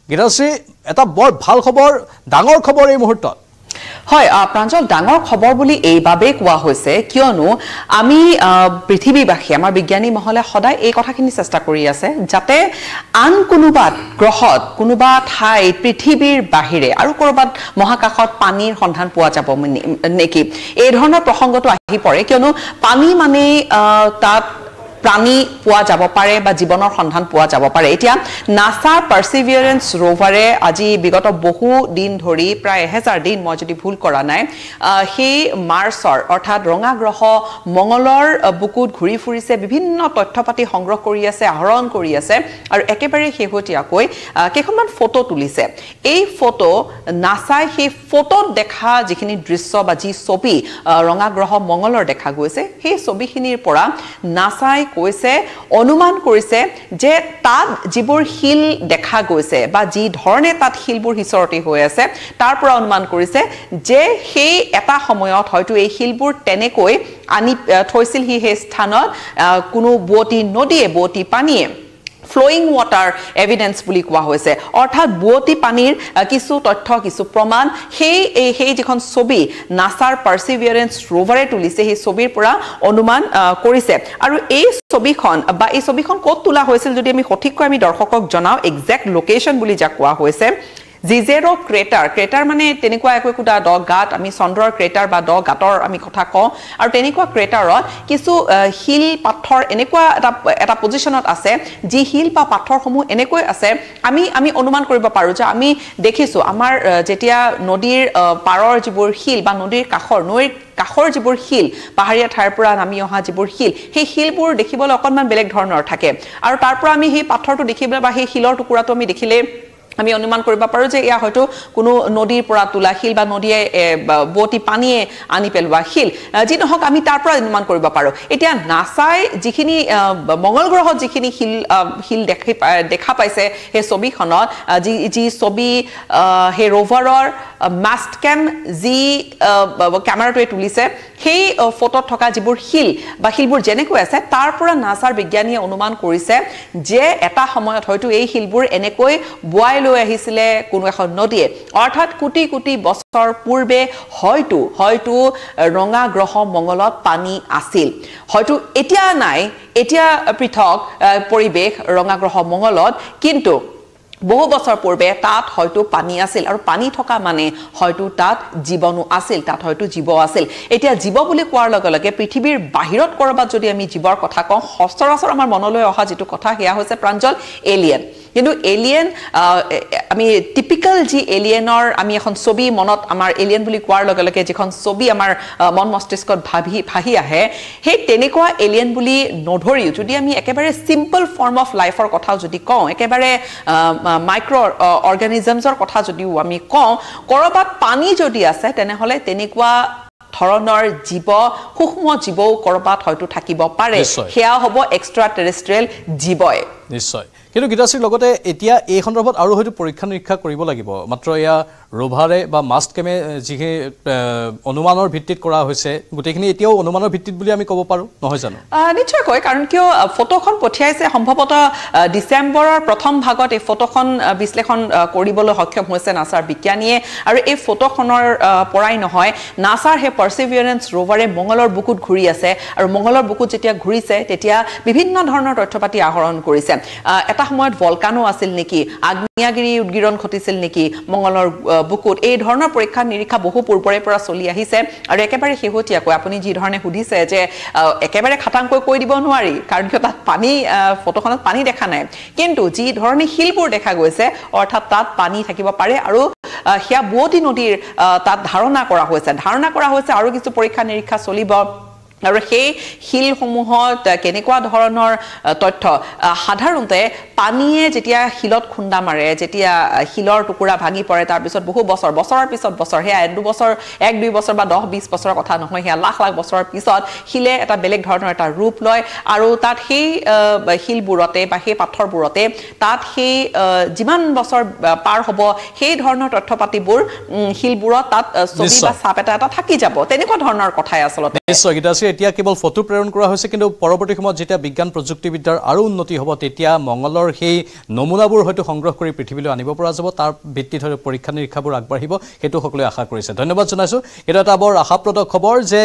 গীতাশ্ৰী এটা বৰ ভাল খবৰ ডাঙৰ খবৰ এই মুহূৰ্তত হয় প্ৰাঞ্জল ডাঙৰ খবৰ বুলি এইভাবে কোৱা হৈছে কিয়নো আমি পৃথিৱীবাসী আমাৰ বিজ্ঞানী মহলে সদায় এই কথাখিনি চেষ্টা কৰি আছে যাতে আন কোনোবা গ্ৰহত কোনোবা ঠাই পৃথিৱীৰ বাহিৰে আৰু কৰবাত মহাকাশত পানীৰ সন্ধান পোৱা যাব নেকি এই ধৰণৰ প্ৰসংগটো আহি পৰে কিয়নো পানী মানে তাত প্ৰাণী পোৱা যাব পাৰে বা জীৱনৰ সন্ধান পোৱা যাব পাৰে এতিয়া নাছাৰ পাৰ্সিভিয়াৰেন্স ৰোভাৰে আজি বিগত বহু দিন ধৰি প্ৰায় 1000 দিন মই যদি ভুল কৰা নাই সেই মাৰ্চৰ অৰ্থাৎ ৰঙা গ্ৰহ মঙ্গলৰ বুকুত ঘূৰি ফুৰিছে বিভিন্ন তথ্যপাতি সংগ্ৰহ কৰি আছে আহৰণ কৰি আছে আৰু একেবাৰে শেহতীয়াকৈ কেইখনমান ফটো তুলিছে এই ফটো নাছাই সেই ফটোত দেখা যিখিনি দৃশ্য বা যি ছবি ৰঙা গ্ৰহ মঙ্গলৰ দেখা গৈছে সেই ছবিখিনিৰ পৰা নাছাই কৈছে অনুমান কৰিছে যে তাত যিবোৰ হিল দেখা গৈছে বা যি ধৰণে তাত হিলবোৰ হিচৰতি হৈ আছে তাৰ পৰা অনুমান কৰিছে যে সেই এটা সময়ত হয়তো এই হিলবোৰ তেনেকৈ আনি থৈছিল সেই স্থানত কোনো বুৱতী নদীয়ে বুৱতী পানীয়ে flowing water evidence বুলি কোৱা হৈছে অৰ্থাৎ বুৱতী পানীৰ কিছু তথ্য কিছু প্ৰমাণ সেই যিখন ছবি নাছাৰ পাৰ্সিভিয়াৰেন্স ৰোভাৰে তুলিছে সেই ছবিৰ পৰা অনুমান কৰিছে আৰু এই ছবিখন ক'ত তোলা হৈছিল যদি আমি সঠিককৈ আমি দৰ্শকক জনাও এক্সাক্ট লোকেশন বুলি যা কোৱা হৈছে জিজেৰো ক্ৰেটাৰ মানে তেনেকুৱা একোটা দ গাত আমি চন্দ্ৰৰ ক্ৰেটাৰ বা দ গাতৰ আমি কথা কওঁ আৰু তেনেকুৱা ক্ৰেটাৰত কিছু হিল পাথৰ এনেকুৱা এটা পজিশনত আছে যি হিল বা পাথৰসমূহ এনেকৈ আছে আমি অনুমান কৰিব পাৰো যে আমি দেখিছো আমাৰ যেতিয়া নদীৰ পাৰৰ যিবোৰ হিল বা নদীৰ কাখৰ যিবোৰ হিল পাহাৰীয়া ঠাইৰ পৰা নামি অহা যিবোৰ হিল সেই হিলবোৰ দেখিবলৈ অকনমান বেলেগ ধৰণৰ থাকে আৰু তাৰ পৰা আমি সেই পাথৰটো দেখিবলৈ বা সেই হিলৰ টুকুৰাটো আমি দেখিলে আমি অনুমান কৰিব পাৰো যে ইয়া হয়তো কোনো নদীৰ পৰা তোলা হিল বা নদীয়ে বটি পানীয়ে আনি পেলোৱা হিল যি নহক আমি তাৰ পৰা অনুমান কৰিব পাৰো এতিয়া নাছাই যিখিনি মঙ্গল গ্ৰহত যিখিনি হিল দেখা পাইছে সেই ছবিখনত যি ছবি হে ৰোভাৰৰ মাষ্টকেম যি কেমেৰাটোৱে তুলিছে সেই ফটোত থকা যিবোৰ হিল বা হিলবোৰ যেনেকৈ আছে তাৰ পৰা নাছাৰ বিজ্ঞানীয়ে অনুমান কৰিছে যে এটা সময়ত হয়তো এই হিলবোৰ এনেকৈ বুৱাই লৈ আহিছিলে কোনো এখন নদীয়ে অৰ্থাৎ কোটি কোটি বছৰ পূৰ্বে হয়তো ৰঙা গ্ৰহ মঙ্গলত পানী আছিল হয়তো এতিয়া নাই এতিয়া পৃথক পৰিবেশ ৰঙা গ্ৰহ মঙ্গলত কিন্তু বহু বছৰ পূৰ্বে তাত হয়তো পানী আছিল আৰু পানী থকা মানে হয়তো তাত জীৱনো আছিল তাত হয়তো জীৱ আছিল এতিয়া জীৱ বুলি কোৱাৰ লগে লগে পৃথিৱীৰ বাহিৰত কৰবাত যদি আমি জীৱৰ কথা কওঁ সচৰাচৰ আমাৰ মনলৈ অহা যেটো কথা হেয়া হৈছে প্ৰাঞ্জল এলিয়েন কিন্তু এলিয়েন আমি টিপিক্যাল যি এলিয়েনৰ আমি এখন ছবি মনত আমাৰ এলিয়েন বুলি কোৱাৰ লগে লগে যিখন ছবি আমাৰ মন মস্তিষ্কত ভাহি আহে সেই তেনেকুৱা এলিয়েন বুলি নধৰি যদি আমি একেবাৰে সিম্পল ফৰ্ম অফ লাইফৰ কথা যদি কওঁ একেবাৰে মাইক্ৰ অৰ্গানিজমছৰ কথা যদিও আমি কওঁ কৰবাত পানী যদি আছে তেনেহলে তেনেকুৱা ধৰণৰ জীৱ সূক্ষ্ম জীৱও কৰবাত হয়তো থাকিব পাৰে হেয়া হ'ব এক্সট্ৰা টেৰেষ্ট্ৰিয়েল জীৱই নিশ্চয় কিন্তু গীতাশ্ৰীৰ লগতে এতিয়া এই সন্দৰ্ভত আৰু হয়তো পৰীক্ষা নিৰীক্ষা কৰিব লাগিব মাত্ৰ এয়া ৰোভাৰে বা মাষ্টকেমে যিখিনি অনুমানৰ ভিত্তিত কৰা হৈছে গোটেইখিনি এতিয়াও অনুমানৰ ভিত্তিত বুলি আমি ক'ব পাৰো নহয় জানো নিশ্চয়কৈ কাৰণ কিয় ফটোখন পঠিয়াইছে সম্ভৱতঃ ডিসেম্বৰৰ প্ৰথম ভাগত এই ফটোখন বিশ্লেষণ কৰিবলৈ সক্ষম হৈছে নাছাৰ বিজ্ঞানীয়ে আৰু এই ফটোখনৰ পৰাই নহয় নাছাৰ হে পাৰ্সিভিয়াৰেন্স ৰোভাৰে মঙ্গলৰ বুকুত ঘূৰি আছে আৰু মঙ্গলৰ বুকুত যেতিয়া ঘূৰিছে তেতিয়া বিভিন্ন ধৰণৰ তথ্যপাতি আহৰণ কৰিছে এটা সময়ত ভলকানো আছিল নেকি আগ্নেয়গিৰি উদ্গিৰণ ঘটিছিল নেকি মঙ্গলৰ বুকুত এই ধৰণৰ পৰীক্ষা নিৰীক্ষা বহু পূৰ্বৰে পৰা চলি আহিছে আৰু একেবাৰে শেহতীয়াকৈ আপুনি যি ধৰণে সুধিছে যে একেবাৰে খাটাংকৈ কৈ দিব নোৱাৰি কাৰণ তাত পানী ফটোখনত পানী দেখা নাই কিন্তু যি ধৰণে শিলবোৰ দেখা গৈছে অৰ্থাৎ তাত পানী থাকিব পাৰে আৰু হিয়া বুৱতী নদীৰ তাত ধাৰণা কৰা হৈছে আৰু কিছু পৰীক্ষা নিৰীক্ষা চলিব আৰু সেই শিলসমূহত কেনেকুৱা ধৰণৰ তথ্য সাধাৰণতে পানীয়ে যেতিয়া শিলত খুন্দা মাৰে যেতিয়া শিলৰ টুকুৰা ভাঙি পৰে তাৰ পিছত বহু বছৰৰ পিছত সেয়া 2 বছৰ 1-2 বছৰ বা 10-20 বছৰৰ কথা নহয় সেয়া লাখ বছৰৰ পিছত শিলে এটা বেলেগ ধৰণৰ এটা ৰূপ লয় আৰু তাত সেই শিলবোৰতে বা সেই পাথৰবোৰতে তাত সেই যিমান বছৰ পাৰ হ'ব সেই ধৰণৰ তথ্য পাতিবোৰ শিলবোৰত তাত ছবি বা ছাপ এটা থাকি যাব তেনেকুৱা ধৰণৰ কথাই আচলতে নিশ্চয় গীতাশ্ৰী এতিয়া কেৱল ফটো প্ৰেৰণ কৰা হৈছে কিন্তু পৰৱৰ্তী সময়ত যেতিয়া বিজ্ঞান প্ৰযুক্তিবিদ্যাৰ আৰু উন্নতি হ'ব তেতিয়া মঙ্গলৰ সেই নমুনাবোৰ হয়তো সংগ্ৰহ কৰি পৃথিৱীলৈ আনিব পৰা যাব তাৰ ভিত্তিত হয়তো পৰীক্ষা নিৰীক্ষাবোৰ আগবাঢ়িব সেইটো সকলোৱে আশা কৰিছে ধন্যবাদ জনাইছো এটা এটা বৰ আশাপ্ৰদ খবৰ যে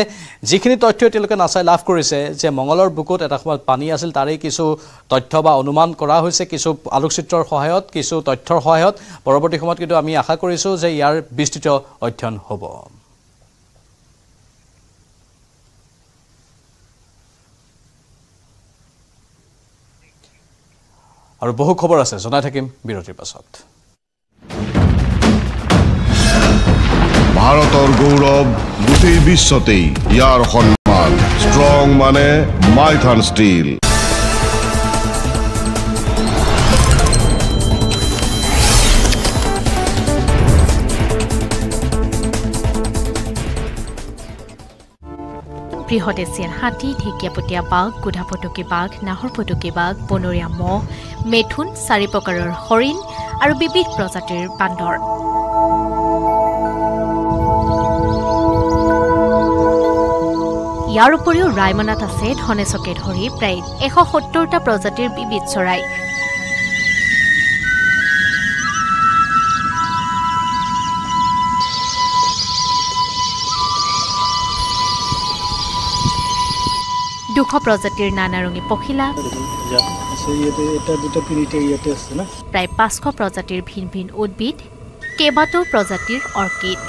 যিখিনি তথ্য তেওঁলোকে নাচাই লাভ কৰিছে যে মঙ্গলৰ বুকুত এটা সময়ত পানী আছিল তাৰেই কিছু তথ্য বা অনুমান কৰা হৈছে কিছু আলোকচিত্ৰৰ সহায়ত কিছু তথ্যৰ সহায়ত পৰৱৰ্তী সময়ত কিন্তু আমি আশা কৰিছো যে ইয়াৰ বিস্তৃত অধ্যয়ন হ'ব আৰু বহু খবৰ আছে জনাই থাকিম বিৰতিৰ পাছত ভাৰতৰ গৌৰৱ গোটেই বিশ্বতেই ইয়াৰ সন্মান ষ্ট্ৰং মানে মাইথান ষ্টীল বৃহৎ এছিয়ান হাতী ঢেকীয়াপতীয়া বাঘ গোধাপটুকী বাঘ নাহৰপটুকী বাঘ বনৰীয়া মহ মেথুন 4 প্ৰকাৰৰ হৰিণ আৰু বিবিধ প্ৰজাতিৰ বান্দৰ ইয়াৰ উপৰিও ৰায়মনাত আছে ধনেশকে ধৰি প্ৰায় 170টা প্ৰজাতিৰ বিবিধ চৰাই দুখ প্ৰজাতিৰ নানাৰঙী পখিলা প্ৰায় 500 প্ৰজাতিৰ ভিন ভিন উদ্ভিদ কেইবাটাও প্ৰজাতিৰ অৰ্কিড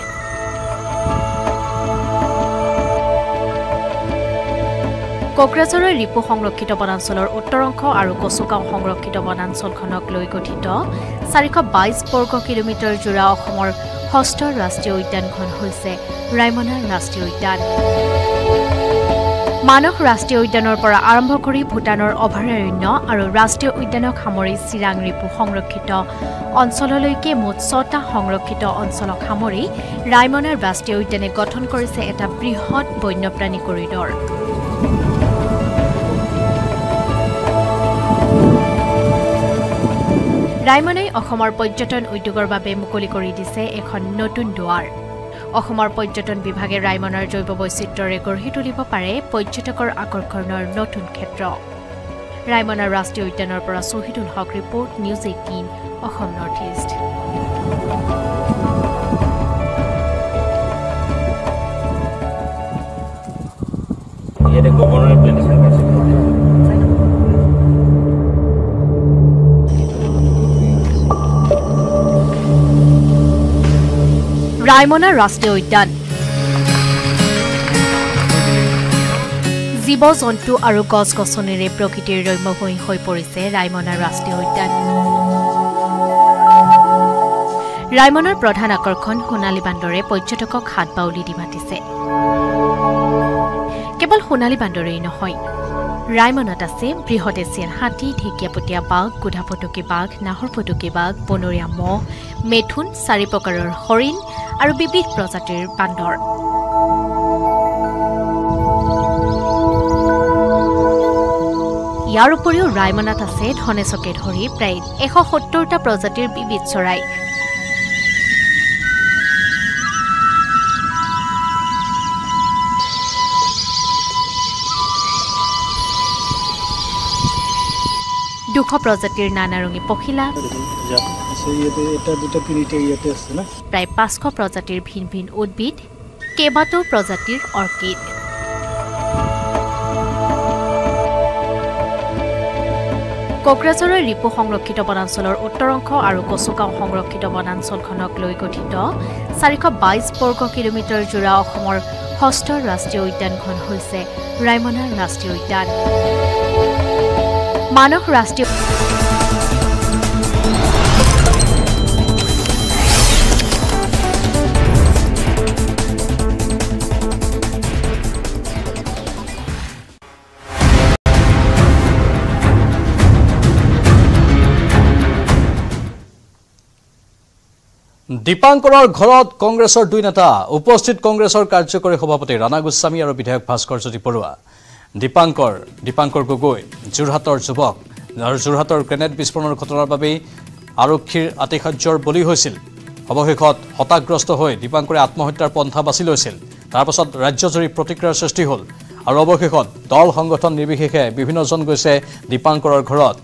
কোকৰাঝাৰৰ ৰিপু সংৰক্ষিত বনাঞ্চলৰ উত্তৰ অংশ আৰু কচুগাঁও সংৰক্ষিত বনাঞ্চলখনক লৈ গঠিত 422 বৰ্গ কিলোমিটাৰ জোৰা অসমৰ ষষ্ঠ ৰাষ্ট্ৰীয় উদ্যানখন হৈছে ৰায়মনা ৰাষ্ট্ৰীয় উদ্যান মানস ৰাষ্ট্ৰীয় উদ্যানৰ পৰা আৰম্ভ কৰি ভূটানৰ অভয়াৰণ্য আৰু ৰাষ্ট্ৰীয় উদ্যানক সামৰি চিৰাং ৰিপু সংৰক্ষিত অঞ্চললৈকে মুঠ 6টা সংৰক্ষিত অঞ্চলক সামৰি ৰায়মনা ৰাষ্ট্ৰীয় উদ্যানে গঠন কৰিছে এটা বৃহৎ বন্যপ্ৰাণী কৰিডৰ ৰায়মনাই অসমৰ পৰ্যটন উদ্যোগৰ বাবে মুকলি কৰি দিছে এখন নতুন দুৱাৰ অসমৰ পৰ্যটন বিভাগে ৰায়মনাৰ জৈৱ বৈচিত্ৰ্যৰে গঢ়ি তুলিব পাৰে পৰ্যটকৰ আকৰ্ষণৰ নতুন ক্ষেত্ৰ ৰায়মনা ৰাষ্ট্ৰীয় উদ্যানৰ পৰা Shahidul Haque report news 18 Assam north east ইয়াতে গভৰ্ণৰ প্লেনেশ্যন ৰায়মনা ৰাষ্ট্ৰীয় উদ্যান জীৱ জন্তু আৰু গছ গছনিৰে প্ৰকৃতিৰ ৰম্যভূমি হৈ পৰিছে ৰায়মনা ৰাষ্ট্ৰীয় উদ্যান ৰায়মনাৰ প্ৰধান আকৰ্ষণ সোণালী বান্দৰে পৰ্যটকক হাত বাউলি দি মাতিছে কেৱল সোণালী বান্দৰেই নহয় ৰায়মনাত আছে বৃহৎ এছিয়ান হাতী ঢেকীয়াপতীয়া বাঘ গোধাপটুকী বাঘ নাহৰপটুকী বাঘ বনৰীয়া মহ মেথুন 4 প্ৰকাৰৰ হৰিণ আৰু বিবিধ প্ৰজাতিৰ বান্দৰ ইয়াৰ উপৰিও ৰায়মনাত আছে ধনেশকে ধৰি প্ৰায় 170টা প্ৰজাতিৰ বিবিধ চৰাই দুখ প্ৰজাতিৰ নানাৰঙী পখিলা প্ৰায় 500 প্ৰজাতিৰ ভিন ভিন উদ্ভিদ কেইবাটাও প্ৰজাতিৰ অৰ্কিড কোকৰাঝাৰৰ ৰিপু সংৰক্ষিত বনাঞ্চলৰ উত্তৰ অংশ আৰু কচুগাঁও সংৰক্ষিত বনাঞ্চলখনক লৈ গঠিত 422 বৰ্গ কিলোমিটাৰ জোৰা অসমৰ ষষ্ঠ ৰাষ্ট্ৰীয় উদ্যানখন হৈছে ৰায়মনা ৰাষ্ট্ৰীয় উদ্যান। মানস ৰাষ্ট্ৰীয় দীপাংকৰৰ ঘৰত কংগ্ৰেছৰ দুই নেতা উপস্থিত কংগ্ৰেছৰ কাৰ্যকৰী সভাপতি ৰাণা গোস্বামী আৰু বিধায়ক ভাস্কৰ জ্যোতি বৰুৱা। দীপাংকৰ গগৈ যোৰহাটৰ যুৱক আৰু যোৰহাটৰ গ্ৰেনেড বিস্ফোৰণৰ ঘটনাৰ বাবেই আৰক্ষীৰ আতিশয্যৰ বলি হৈছিল। অৱশেষত হতাগ্ৰস্ত হৈ দীপাংকৰে আত্মহত্যাৰ পন্থা বাছি লৈছিল। তাৰ পাছত ৰাজ্যজুৰি প্ৰতিক্ৰিয়াৰ সৃষ্টি হ'ল আৰু অৱশেষত দল সংগঠন নিৰ্বিশেষে বিভিন্নজন গৈছে দীপাংকৰৰ ঘৰত।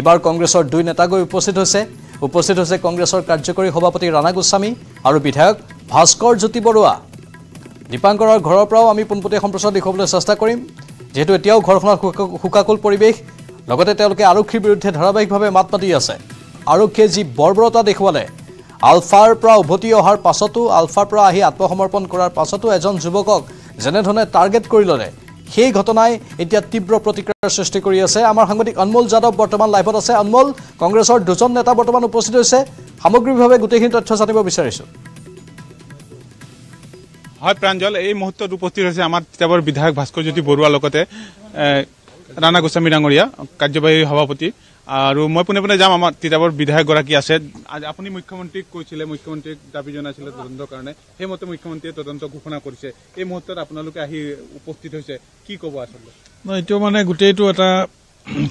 এবাৰ কংগ্ৰেছৰ দুই নেতা গৈ উপস্থিত হৈছে কংগ্ৰেছৰ কাৰ্যকৰী সভাপতি ৰাণা গোস্বামী আৰু বিধায়ক ভাস্কৰ জ্যোতি বৰুৱা। দীপাংকৰৰ ঘৰৰ পৰাও আমি পোনপটীয়া সম্প্ৰচাৰ দেখুৱাবলৈ চেষ্টা কৰিম, যিহেতু এতিয়াও ঘৰখনত শোকাকুল পৰিৱেশ। লগতে তেওঁলোকে আৰক্ষীৰ বিৰুদ্ধে ধাৰাবাহিকভাৱে মাত মাতি আছে। আৰক্ষীয়ে যি বৰ্বৰতা দেখুৱালে, আলফাৰ পৰা উভতি অহাৰ পাছতো, আলফাৰ পৰা আহি আত্মসমৰ্পণ কৰাৰ পাছতো এজন যুৱকক যেনেধৰণে টাৰ্গেট কৰি ল'লে, সেই ঘটনাই এতিয়া তীব্ৰ প্ৰতিক্ৰিয়াৰ সৃষ্টি কৰি আছে। আমাৰ সাংবাদিক অনমোল যাদৱ বৰ্তমান লাইভত আছে। অনমোল, কংগ্ৰেছৰ দুজন নেতা বৰ্তমান উপস্থিত হৈছে। সামগ্ৰিকভাৱে গোটেইখিনি তথ্য জানিব বিচাৰিছোঁ। হয় প্ৰাঞ্জল, এই মুহূৰ্তত উপস্থিত হৈছে আমাৰ তিতাবৰ বিধায়ক ভাস্কৰ জ্যোতি বৰুৱাৰ লগতে ৰাণা গোস্বামী ডাঙৰীয়া কাৰ্যবাহী সভাপতি। আৰু মই পোনে পোনে যাম, আমাৰ তিতাবৰ বিধায়কগৰাকী আছে। আপুনি মুখ্যমন্ত্ৰীক কৈছিলে, মুখ্যমন্ত্ৰীক দাবী জনাইছিলে তদন্তৰ কাৰণে, সেইমতে মুখ্যমন্ত্ৰীয়ে তদন্ত ঘোষণা কৰিছে। এই মুহূৰ্তত আপোনালোকে আহি উপস্থিত হৈছে, কি ক'ব আচলতে? এইটো মানে গোটেইটো এটা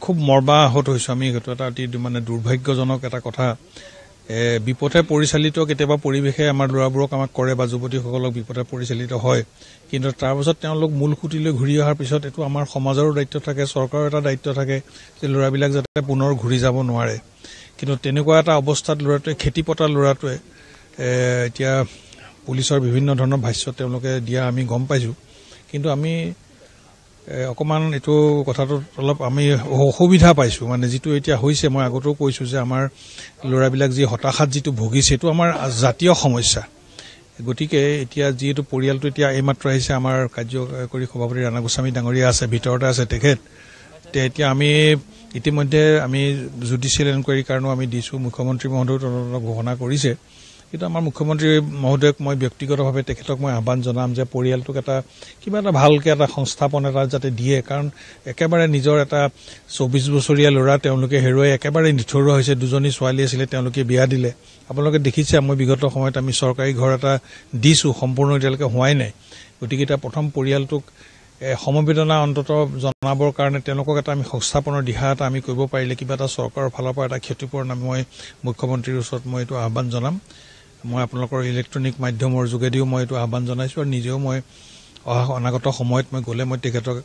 খুব মৰ্মাহত হৈছোঁ আমি। সেইটো এটা অতি মানে দুৰ্ভাগ্যজনক এটা কথা। বিপথে পৰিচালিত কেতিয়াবা পৰিৱেশে আমাৰ ল'ৰাবোৰক আমাক কৰে বা যুৱতীসকলক বিপথে পৰিচালিত হয়, কিন্তু তাৰপাছত তেওঁলোক মূল সুঁতিলৈ ঘূৰি অহাৰ পিছত এইটো আমাৰ সমাজৰো দায়িত্ব থাকে, চৰকাৰৰ এটা দায়িত্ব থাকে যে ল'ৰাবিলাক যাতে পুনৰ ঘূৰি যাব নোৱাৰে। কিন্তু তেনেকুৱা এটা অৱস্থাত ল'ৰাটোৱে, খেতি পতা ল'ৰাটোৱে এতিয়া পুলিচৰ বিভিন্ন ধৰণৰ ভাষ্য তেওঁলোকে দিয়া আমি গম পাইছোঁ। কিন্তু আমি অকণমান এইটো কথাটোত অলপ আমি অসুবিধা পাইছোঁ। মানে যিটো এতিয়া হৈছে, মই আগতেও কৈছোঁ যে আমাৰ ল'ৰাবিলাক যি হতাশাত যিটো ভুগিছে, এইটো আমাৰ জাতীয় সমস্যা। গতিকে এতিয়া যিহেতু পৰিয়ালটো এতিয়া এইমাত্ৰ আহিছে, আমাৰ কাৰ্যকৰী সভাপতি ৰাণা গোস্বামী ডাঙৰীয়া আছে, ভিতৰতে আছে তেখেত। এতিয়া আমি ইতিমধ্যে আমি জুডিচিয়েল এনকুৱাৰীৰ কাৰণেও আমি দিছোঁ। মুখ্যমন্ত্ৰী মহোদয়েও তদন্ত ঘোষণা কৰিছে। কিন্তু আমাৰ মুখ্যমন্ত্ৰী মহোদয়ক মই ব্যক্তিগতভাৱে তেখেতক মই আহ্বান জনাম যে পৰিয়ালটোক কিবা এটা ভালকৈ এটা সংস্থাপন এটা যাতে দিয়ে। কাৰণ একেবাৰে নিজৰ এটা 24 বছৰীয়া ল'ৰা তেওঁলোকে হেৰুৱাই একেবাৰে নিথৰুৱা হৈছে। দুজনী ছোৱালী আছিলে, তেওঁলোকে বিয়া দিলে। আপোনালোকে দেখিছে, মই বিগত সময়ত আমি চৰকাৰী ঘৰ এটা দিছোঁ, সম্পূৰ্ণ এতিয়ালৈকে হোৱাই নাই। গতিকে এতিয়া প্ৰথম পৰিয়ালটোক সমবেদনা অন্ততঃ জনাবৰ কাৰণে তেওঁলোকক এটা আমি সংস্থাপনৰ দিহা এটা আমি কৰিব পাৰিলে কিবা এটা চৰকাৰৰ ফালৰ পৰা এটা ক্ষতিপূৰণ মই মুখ্যমন্ত্ৰীৰ ওচৰত মই এইটো আহ্বান জনাম। মই আপোনালোকৰ ইলেক্ট্ৰনিক মাধ্যমৰ যোগেদিও মই এইটো আহ্বান জনাইছোঁ। আৰু নিজেও মই অনাগত সময়ত মই গ'লে মই তেখেতক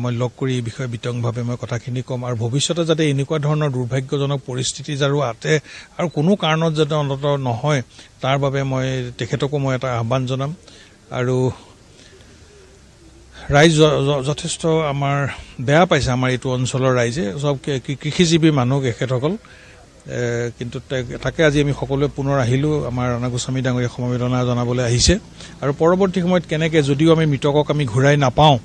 মই লগ কৰি এই বিষয়ে বিতংভাৱে মই কথাখিনি ক'ম। আৰু ভৱিষ্যতে যাতে এনেকুৱা ধৰণৰ দুৰ্ভাগ্যজনক পৰিস্থিতি আৰু আৰু কোনো কাৰণত যাতে অন্ততঃ নহয়, তাৰ বাবে মই তেখেতকো মই এটা আহ্বান জনাম। আৰু ৰাইজ যথেষ্ট আমাৰ বেয়া পাইছে, আমাৰ এইটো অঞ্চলৰ ৰাইজে, চব কৃষিজীৱী মানুহ এখেতসকল। কিন্তু তাকে আজি আমি সকলোৱে পুনৰ আহিলোঁ, আমাৰ ৰাণা গোস্বামী ডাঙৰীয়া সমবেদনা জনাবলৈ আহিছে। আৰু পৰৱৰ্তী সময়ত কেনেকৈ, যদিও আমি মৃতকক আমি ঘূৰাই নাপাওঁ,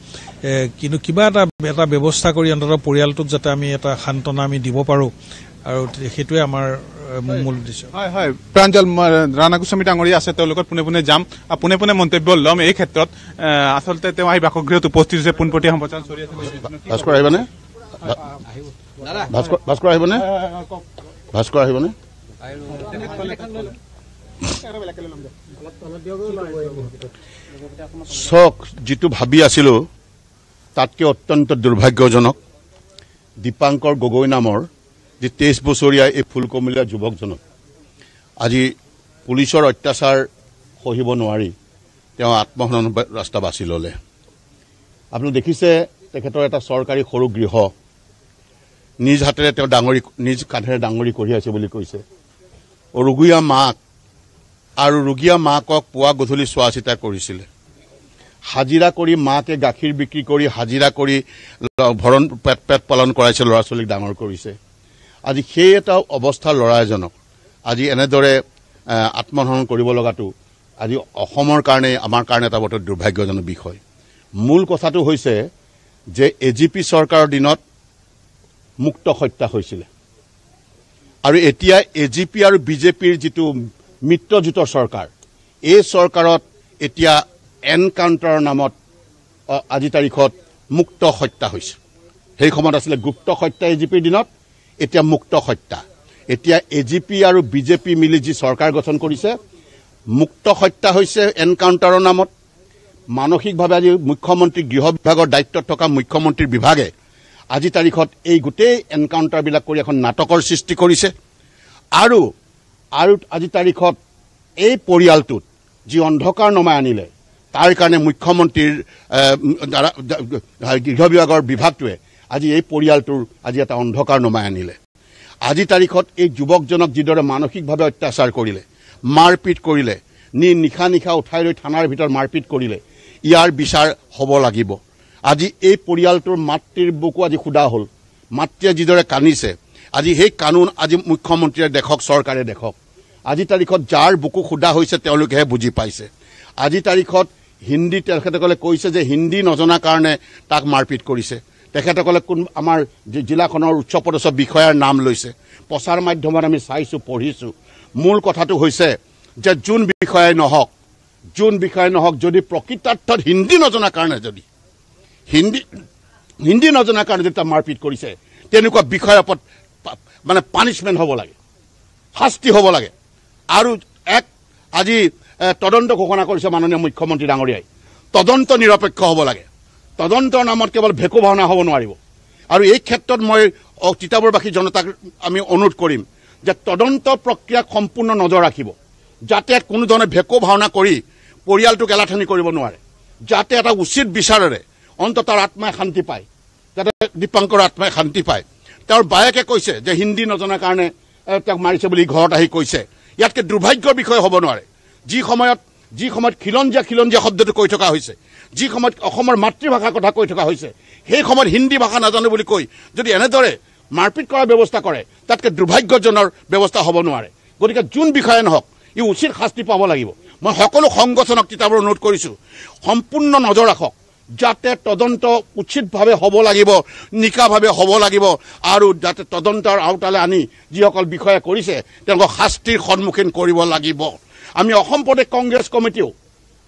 কিন্তু কিবা এটা ব্যৱস্থা কৰি অন্ততঃ পৰিয়ালটোক যাতে আমি এটা সান্তনা আমি দিব পাৰোঁ, আৰু সেইটোৱে আমাৰ মূল উদ্দেশ্য। হয় প্ৰাঞ্জল, ৰাণা গোস্বামী ডাঙৰীয়া আছে, তেওঁলোকৰ পোনে পোনে যাম, পোনে পোনে মন্তব্য ল'ম। এই ক্ষেত্ৰত আচলতে তেওঁ আহি বাসগৃহত উপস্থিত হৈছে, পোনপটীয়া সম্প্ৰচাৰ চলি আছে। ভাস্কৰ আহিবনে? ভাস্কৰ আহিবনে? ভাস্কৰ আহিবনে? চক যিটো ভাবি আছিলোঁ তাতকৈ অত্যন্ত দুৰ্ভাগ্যজনক। দীপাংকৰ গগৈ নামৰ যি 23 বছৰীয়া এই ফুলকমলীয়া যুৱকজনক আজি পুলিচৰ অত্যাচাৰ সহিব নোৱাৰি তেওঁ আত্মহনন ৰাস্তা বাছি ল'লে। আপুনি দেখিছে তেখেতৰ এটা চৰকাৰী সৰু গৃহ নিজ হাতেৰে তেওঁ নিজ কান্ধেৰে ডাঙৰি কঢ়িয়াইছে বুলি কৈছে। ৰোগীয়া মাক আৰু ৰোগীয়া মাকক পুৱা গধূলি চোৱা চিতা কৰিছিলে। হাজিৰা কৰি মাকে গাখীৰ বিক্ৰী কৰি হাজিৰা কৰি ভৰণ পেট পালন কৰাইছে, ল'ৰা ছোৱালীক ডাঙৰ কৰিছে। আজি সেই এটা অৱস্থাৰ ল'ৰা এজনক আজি এনেদৰে আত্মহনন কৰিব লগাটো আজি অসমৰ কাৰণে আমাৰ কাৰণে এটা বৰ দুৰ্ভাগ্যজনক বিষয় মূল কথাটো হৈছে যে এজিপি চৰকাৰৰ দিনত মুক্ত হত্যা হৈছিল আৰু এতিয়া এজিপি আৰু বিজেপিৰ যিটো মিত্ৰজোঁটৰ চৰকাৰ এই চৰকাৰত এতিয়া এনকাউণ্টাৰৰ নামত আজি তাৰিখত মুক্ত হত্যা হৈছে সেই সময়ত আছিলে গুপ্ত হত্যা এজিপিৰ দিনত এতিয়া মুক্ত হত্যা এতিয়া এজিপি আৰু বিজেপি মিলি যি চৰকাৰ গঠন কৰিছে মুক্ত হত্যা হৈছে এনকাউণ্টাৰৰ নামত মানসিকভাৱে আজি মুখ্যমন্ত্ৰী গৃহ বিভাগৰ দায়িত্বত থকা মুখ্যমন্ত্ৰীৰ বিভাগে আজি তাৰিখত এই গোটেই এনকাউণ্টাৰবিলাক কৰি এখন নাটকৰ সৃষ্টি কৰিছে আৰু আজি তাৰিখত এই পৰিয়ালটোত যি অন্ধকাৰ নমাই আনিলে তাৰ কাৰণে মুখ্যমন্ত্ৰীৰ গৃহ বিভাগৰ বিভাগটোৱে আজি এই পৰিয়ালটোৰ আজি এটা অন্ধকাৰ নমাই আনিলে আজি তাৰিখত এই যুৱকজনক যিদৰে মানসিকভাৱে অত্যাচাৰ কৰিলে মাৰপিট কৰিলে নিশা নিশা উঠাই লৈ থানাৰ ভিতৰত মাৰপিট কৰিলে ইয়াৰ বিচাৰ হ'ব লাগিব আজি এই পৰিয়ালটোৰ মাতৃৰ বুকু আজি খুদা হ'ল মাতৃয়ে যিদৰে কান্দিছে আজি সেই কানুন আজি মুখ্যমন্ত্ৰীয়ে দেখক চৰকাৰে দেখক আজি তাৰিখত যাৰ বুকু খুদা হৈছে তেওঁলোকেহে বুজি পাইছে আজি তাৰিখত হিন্দী তেখেতসকলে কৈছে যে হিন্দী নজনা কাৰণে তাক মাৰপিট কৰিছে তেখেতসকলে কোন আমাৰ জিলাখনৰ উচ্চপদস্থ বিষয়াৰ নাম লৈছে প্ৰচাৰ মাধ্যমত আমি চাইছোঁ পঢ়িছোঁ মূল কথাটো হৈছে যে যোন বিষয়াই নহওক যদি প্ৰকৃতাৰ্থত হিন্দী নজনাৰ কাৰণে যদি হিন্দী নজনাৰ কাৰণে যদি মাৰপিট কৰিছে তেনেকুৱা বিষয়াৰ ওপৰত মানে পানিছমেণ্ট হ'ব লাগে শাস্তি হ'ব লাগে আৰু আজি তদন্ত ঘোষণা কৰিছে মাননীয় মুখ্যমন্ত্ৰী ডাঙৰীয়াই তদন্ত নিৰপেক্ষ হ'ব লাগে তদন্তৰ নামত কেৱল ভেকু ভাওনা হ'ব নোৱাৰিব আৰু এই ক্ষেত্ৰত মই তিতাবৰবাসী জনতাক আমি অনুৰোধ কৰিম যে তদন্ত প্ৰক্ৰিয়াক সম্পূৰ্ণ নজৰ ৰাখিব যাতে কোনো ধৰণে ভেকু ভাওনা কৰি পৰিয়ালটোক এলাঠনি কৰিব নোৱাৰে যাতে এটা উচিত বিচাৰেৰে অন্তত তাৰ আত্মাই শান্তি পায় যাতে দীপাংকৰ আত্মাই শান্তি পায় তেওঁৰ বায়েকে কৈছে যে হিন্দী নজনাৰ কাৰণে তেওঁক মাৰিছে বুলি ঘৰত আহি কৈছে ইয়াতকৈ দুৰ্ভাগ্যৰ বিষয় হ'ব নোৱাৰে যি সময়ত খিলঞ্জীয়া শব্দটো কৈ থকা হৈছে যি সময়ত অসমৰ মাতৃভাষাৰ কথা কৈ থকা হৈছে সেই সময়ত হিন্দী ভাষা নাজানো বুলি কৈ যদি এনেদৰে মাৰপিট কৰাৰ ব্যৱস্থা কৰে তাতকৈ দুৰ্ভাগ্যজনৰ ব্যৱস্থা হ'ব নোৱাৰে গতিকে যোন বিষয়ে নহওক ই উচিত শাস্তি পাব লাগিব মই সকলো সংগঠনক তিতাবৰ অনুৰোধ কৰিছোঁ সম্পূৰ্ণ নজৰ ৰাখক যাতে তদন্ত উচিতভাৱে হ'ব লাগিব নিকাভাৱে হ'ব লাগিব আৰু যাতে তদন্তৰ আওতালৈ আনি যিসকল বিষয়া কৰিছে তেওঁলোকক শাস্তিৰ সন্মুখীন কৰিব লাগিব আমি অসম প্ৰদেশ কংগ্ৰেছ কমিটিও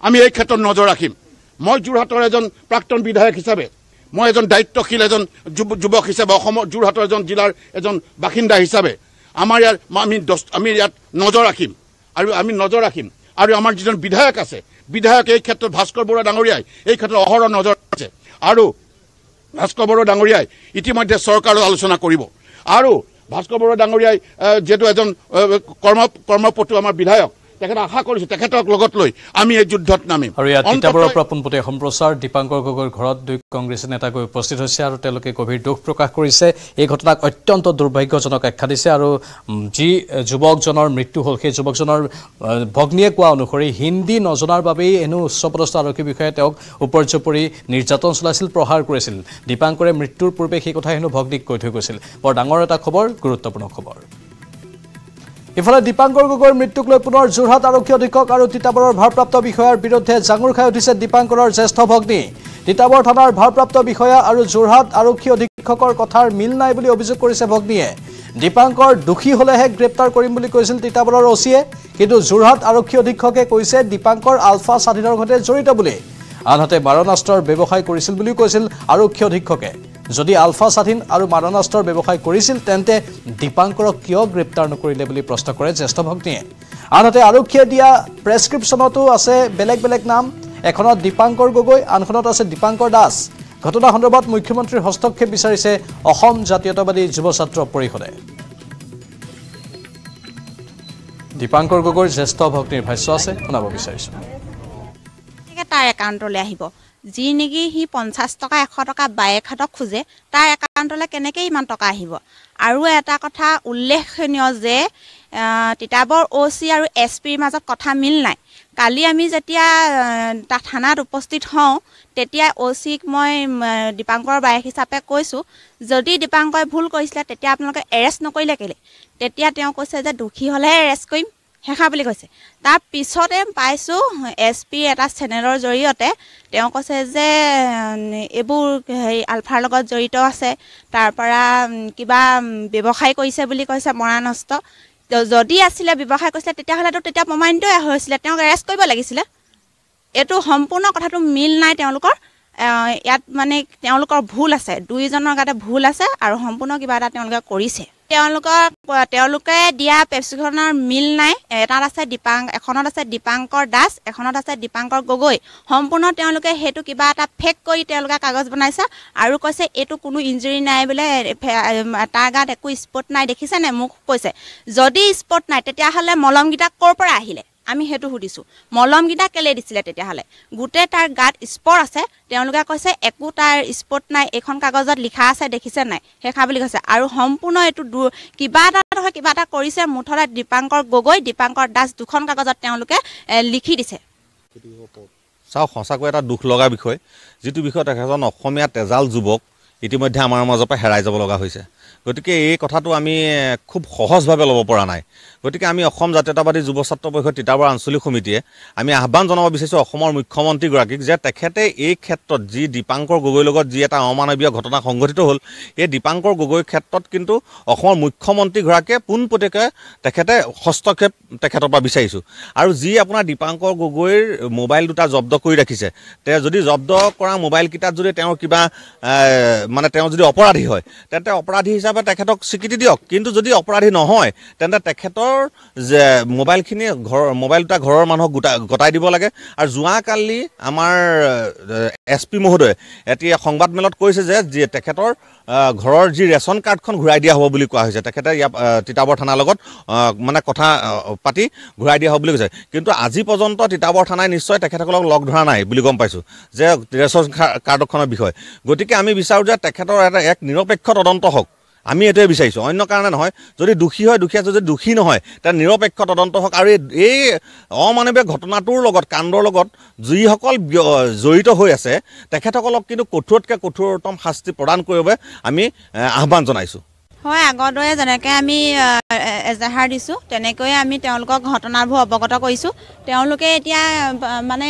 আমি এই ক্ষেত্ৰত নজৰ ৰাখিম মই যোৰহাটৰ এজন প্ৰাক্তন বিধায়ক হিচাপে মই এজন দায়িত্বশীল এজন যুৱক হিচাপে অসমৰ যোৰহাটৰ এজন জিলাৰ এজন বাসিন্দা হিচাপে আমি ইয়াত নজৰ ৰাখিম আৰু আমাৰ যিজন বিধায়ক আছে বিধায়ক এই ক্ষেত্ৰত ভাস্কৰ বৰুৱা ডাঙৰীয়াই এই ক্ষেত্ৰত অহৰহ নজৰ আছে আৰু ভাস্কৰ বৰুৱা ডাঙৰীয়াই ইতিমধ্যে চৰকাৰৰ আলোচনা কৰিব আৰু ভাস্কৰ বৰুৱা ডাঙৰীয়াই যিহেতু এজন কৰ্মপটু আমাৰ বিধায়ক তেখেতে আশা কৰিছোঁ তেখেতক লগত লৈ আমি এই যুদ্ধত নামিম আৰু ইয়াত তিতাবৰৰ পৰা পোনপটীয়া সম্প্ৰচাৰ দীপাংকৰ গগৈৰ ঘৰত দুই কংগ্ৰেছী নেতা গৈ উপস্থিত হৈছে আৰু তেওঁলোকে গভীৰ দুখ প্ৰকাশ কৰিছে এই ঘটনাক অত্যন্ত দুৰ্ভাগ্যজনক আখ্যা দিছে আৰু যি যুৱকজনৰ মৃত্যু হ'ল সেই যুৱকজনৰ ভগ্নীয়ে কোৱা অনুসৰি হিন্দী নজনাৰ বাবেই এনে উচ্চপদস্থ আৰক্ষী বিষয়াই তেওঁক উপৰ্যুপৰি নিৰ্যাতন চলাইছিল প্ৰহাৰ কৰিছিল দীপাংকৰে মৃত্যুৰ পূৰ্বে সেই কথা হেনো ভগ্নীক কৈ থৈ গৈছিল বৰ ডাঙৰ এটা খবৰ গুৰুত্বপূৰ্ণ খবৰ ইফালে দীপাংকৰ গগৈৰ মৃত্যুক লৈ পুনৰ যোৰহাট আৰক্ষী অধীক্ষক আৰু তিতাবৰৰ ভাৰপ্ৰাপ্ত বিষয়াৰ বিৰুদ্ধে জাঙুৰ খাই উঠিছে দীপাংকৰৰ জ্যেষ্ঠ ভগ্নী তিতাবৰ থানাৰ ভাৰপ্ৰাপ্ত বিষয়া আৰু যোৰহাট আৰক্ষী অধীক্ষকৰ কথাৰ মিল নাই বুলি অভিযোগ কৰিছে ভগ্নীয়ে দীপাংকৰ দোষী হলেহে গ্ৰেপ্তাৰ কৰিম বুলি কৈছিল তিতাবৰৰ অচিয়ে কিন্তু যোৰহাট আৰক্ষী অধীক্ষকে কৈছে দীপাংকৰ আলফা স্বাধীনৰ সৈতে জড়িত বুলি আনহাতে মাৰণাস্ত্ৰৰ ব্যৱসায় কৰিছিল বুলিও কৈছিল আৰক্ষী অধীক্ষকে যদি আলফা স্বাধীন আৰু মাৰণাস্ত্ৰৰ ব্যৱসায় কৰিছিল তেন্তে দীপাংকৰক কিয় গ্ৰেপ্তাৰ নকৰিলে বুলি প্ৰশ্ন কৰে জ্যেষ্ঠ ভগ্নীয়ে আনহাতে আৰক্ষীয়ে দিয়া প্ৰেছক্ৰিপশ্যনতো আছে বেলেগ বেলেগ নাম এখনত দীপাংকৰ গগৈ আনখনত আছে দীপাংকৰ দাস ঘটনা সন্দৰ্ভত মুখ্যমন্ত্ৰীৰ হস্তক্ষেপ বিচাৰিছে অসম জাতীয়তাবাদী যুৱ ছাত্ৰ পৰিষদে দীপাংকৰ গগৈৰ জ্যেষ্ঠ ভগ্নীৰ ভাষ্য আছে শুনাব বিচাৰিছোঁ তাৰ একাউণ্টলৈ আহিব যি নেকি সি 50 টকা 100 টকা বাইকহাতক খোজে তাৰ একাউণ্টলৈ কেনেকৈ ইমান টকা আহিব আৰু এটা কথা উল্লেখনীয় যে তিতাবৰ OC আৰু SPৰ মাজত কথা মিল নাই কালি আমি যেতিয়া থানাত উপস্থিত হওঁ তেতিয়া OCক মই দীপাংকৰ বাইক হিচাপে কৈছোঁ যদি দীপাংকৰে ভুল কৰিছিলে তেতিয়া আপোনালোকে এৰেষ্ট নকৰিলে কেলে তেতিয়া তেওঁ কৈছে যে দুখী হ'লেহে এৰেষ্ট কৰিম হেখা বুলি কৈছে তাৰ পিছতে পাইছোঁ SP এটা চেনেলৰ জৰিয়তে তেওঁ কৈছে যে এইবোৰ আলফাৰ লগত জড়িত আছে তাৰ পৰা কিবা ব্যৱসায় কৰিছে বুলি কৈছে মৰানষ্ট যদি আছিলে ব্যৱসায় কৰিছিলে তেতিয়াহ'লেতো তেতিয়া প্ৰমাণিতই হৈছিলে তেওঁক এৰেষ্ট কৰিব লাগিছিলে এইটো সম্পূৰ্ণ কথাটো মিল নাই তেওঁলোকৰ ইয়াত মানে তেওঁলোকৰ ভুল আছে দুইজনৰ গাতে ভুল আছে আৰু সম্পূৰ্ণ কিবা এটা তেওঁলোকে কৰিছে তেওঁলোকে দিয়া পেপচিখনৰ মিল নাই এটাত আছে এখনত আছে দীপাংকৰ দাস এখনত আছে দীপাংকৰ গগৈ সম্পূৰ্ণ তেওঁলোকে হেতু কিবা এটা ফেক কৰি তেওঁলোকে কাগজ বনাইছে আৰু কৈছে এটো কোনো ইনজুৰি নাই বলে তাৰ গাত একো স্পট নাই দেখিছে নে মোক কৈছে যদি স্পট নাই তেতিয়াহলে মলমগিটা কৰ পৰা আহিলে আমি হেতু হুদিছো মলমগিটা কেলে দিছিলে তেতিয়াহলে গুটে তাৰ গাত স্পট আছে তেওঁলোকে কৈছে একো তাৰ স্পট নাই এখন কাগজত লিখা আছে দেখিছে নাই হেখা বুলি কৈছে আৰু সম্পূৰ্ণ এটো কিবা এটা কৰিছে মুঠতে দীপাংকৰ গগৈ দীপাংকৰ দাস দুখন কাগজত তেওঁলোকে লিখি দিছে চাও খসাকৈ এটা দুখ লগা বিষয় যেটো বিষয়ত এজন অসমীয়া তেজাল যুৱক ইতিমধ্যে আমাৰ মাজৰ পৰা হেৰাই যাব লগা হৈছে গতিকে এই কথাটো আমি খুব সহজভাৱে ল'ব পৰা নাই গতিকে আমি অসম জাতীয়তাবাদী যুৱ ছাত্ৰ পৰিষদ তিতাবৰ আঞ্চলিক সমিতিয়ে আমি আহ্বান জনাব বিচাৰিছো অসমৰ মুখ্যমন্ত্ৰী গৰাকীক যে তেখেতে এই ক্ষেত্ৰত যি দীপাংকৰ গগৈৰ লগত যি এটা অমানৱীয় ঘটনা সংঘটিত হ'ল এই দীপাংকৰ গগৈৰ ক্ষেত্ৰত কিন্তু অসমৰ মুখ্যমন্ত্ৰী গৰাকীয়ে পোনপটীয়াকৈ তেখেতে হস্তক্ষেপ তেখেতৰ পৰা বিচাৰিছো আৰু যি আপোনাৰ দীপাংকৰ গগৈৰ মোবাইল দুটা জব্দ কৰি ৰাখিছে তে যদি জব্দ কৰা মোবাইল কিটাত যদি তেওঁৰ কিবা মানে তেওঁ যদি অপৰাধী হয় তেন্তে অপৰাধী হিচাপে তেখেতক স্বীকৃতি দিয়ক কিন্তু যদি অপৰাধী নহয় তেন্তে তেখেতৰ যে মোবাইলখিনি মোবাইল দুটা ঘৰৰ মানুহক গটাই দিব লাগে আৰু যোৱাকালি আমাৰ SP মহোদয় এতিয়া সংবাদমেলত কৈছে যে তেখেতৰ ঘৰৰ যি ৰেচন কাৰ্ডখন ঘূৰাই দিয়া হ'ব বুলি কোৱা হৈছে তেখেতে তিতাবৰ থানাৰ লগত মানে কথা পাতি ঘূৰাই দিয়া হ'ব বুলি কৈছে কিন্তু আজি পৰ্যন্ত তিতাবৰ থানাই নিশ্চয় তেখেতসকলক লগ ধৰা নাই বুলি গম পাইছোঁ যে ৰেচন কাৰ্ডখনৰ বিষয় গতিকে আমি বিচাৰোঁ যে তেখেতৰ এটা এক নিৰপেক্ষ তদন্ত হওক আমি এটোৱে বিচাৰিছোঁ অন্য কাৰণে নহয় যদি দোষী হয় দোষী আছে যদি দোষী নহয় তাৰ নিৰপেক্ষ তদন্ত হওক আৰু এই অমানৱীয় ঘটনাটোৰ লগত কাণ্ডৰ লগত যিসকল জড়িত হৈ আছে তেখেতসকলক কিন্তু কঠোৰতকৈ কঠোৰতম শাস্তি প্ৰদান কৰিব আমি আহ্বান জনাইছোঁ হয় আগৰ দৰে যেনেকৈ আমি এজাহাৰ দিছোঁ তেনেকৈ আমি তেওঁলোকক ঘটনাবোৰ অৱগত কৰিছোঁ তেওঁলোকে এতিয়া মানে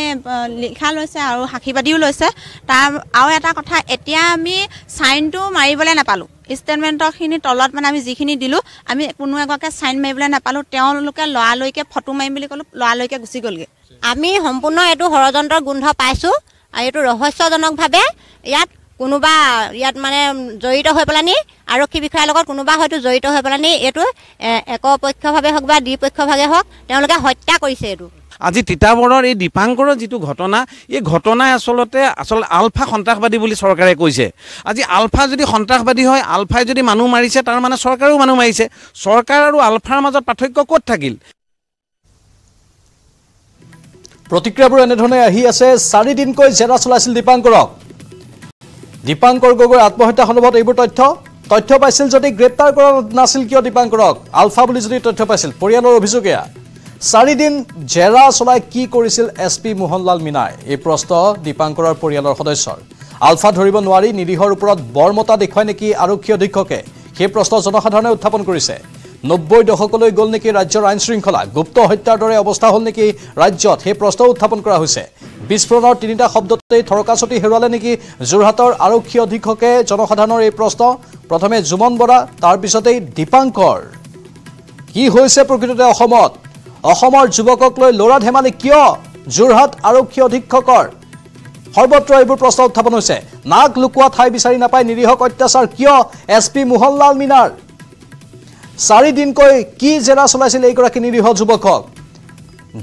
লিখা লৈছে আৰু সাক্ষীবাদীও লৈছে তাৰ আৰু এটা কথা এতিয়া আমি চাইনটো মাৰিবলৈ নাপালোঁ ষ্টেটমেণ্টৰখিনি তলত মানে আমি যিখিনি দিলোঁ আমি কোনো এগৰাকীয়ে চাইন মাৰিবলৈ নাপালোঁ তেওঁলোকে লৰালৈকে ফটো মাৰিম বুলি ক'লোঁ লৰালৈকে গুচি গ'লগৈ আমি সম্পূৰ্ণ এইটো ষড়যন্ত্ৰৰ গোন্ধ পাইছোঁ আৰু এইটো ৰহস্যজনকভাৱে কোনোবা ইয়াত মানে জড়িত হৈ পেলানি আৰক্ষী বিষয়াৰ লগত কোনোবা হয়তো জড়িত হৈ পেলানি এইটো একপক্ষভাৱে হওক বা দ্বিপক্ষভাৱে হওক তেওঁলোকে হত্যা কৰিছে এইটো আজি তিতাবৰৰ এই দীপাংকৰৰ যিটো ঘটনা এই ঘটনাই আচলতে আলফা সন্ত্ৰাসবাদী বুলি চৰকাৰে কৈছে আজি আলফা যদি সন্ত্ৰাসবাদী হয় আলফাই যদি মানুহ মাৰিছে তাৰ মানে চৰকাৰেও মানুহ মাৰিছে চৰকাৰ আৰু আলফাৰ মাজত পাৰ্থক্য ক'ত থাকিল প্ৰতিক্ৰিয়াবোৰ এনেধৰণে আহি আছে 4 দিনকৈ জেৰা চলাইছিল দীপাংকৰ গগৈৰ আত্মহত্যা সন্দৰ্ভত এইবোৰ তথ্য পাইছিল যদি গ্ৰেপ্তাৰ কৰা নাছিল কিয় দীপাংকৰক আলফা বুলি যদি তথ্য পাইছিল পৰিয়ালৰ অভিযোগ এয়া 4 দিন জেৰা চলাই কি কৰিছিল SP মোহনলাল মীনাই এই প্ৰশ্ন দীপাংকৰৰ পৰিয়ালৰ সদস্যৰ আলফা ধৰিব নোৱাৰি নিৰীহৰ ওপৰত বৰমতা দেখুৱাই নেকি আৰক্ষী অধীক্ষকে সেই প্ৰশ্ন জনসাধাৰণে উত্থাপন কৰিছে 90 দশকলৈ গ'ল নেকি ৰাজ্যৰ আইন শৃংখলা গুপ্ত হত্যাৰ দৰে অৱস্থা হ'ল নেকি ৰাজ্যত সেই প্ৰশ্ন উত্থাপন কৰা হৈছে বিস্ফোৰণৰ তিনিটা শব্দতেই থৰকাচতি হেৰুৱালে নেকি যোৰহাটৰ আৰক্ষী অধীক্ষকে জনসাধাৰণৰ এই প্ৰশ্ন প্ৰথমে জুমন বৰা তাৰ পিছতেই দীপাংকৰ কি হৈছে প্ৰকৃততে অসমৰ যুৱকক লৈ লৰা ধেমালি কিয় যোৰহাট আৰক্ষী অধীক্ষকৰ সৰ্বত্ৰ এইবোৰ প্ৰশ্ন উত্থাপন হৈছে নাক লুকুৱা ঠাই বিচাৰি নাপায় নিৰীহক অত্যাচাৰ কিয় SP মোহনলাল মীনাৰ 4 দিনকৈ কি জেৰা চলাইছিল এইগৰাকী নিৰীহ যুৱকক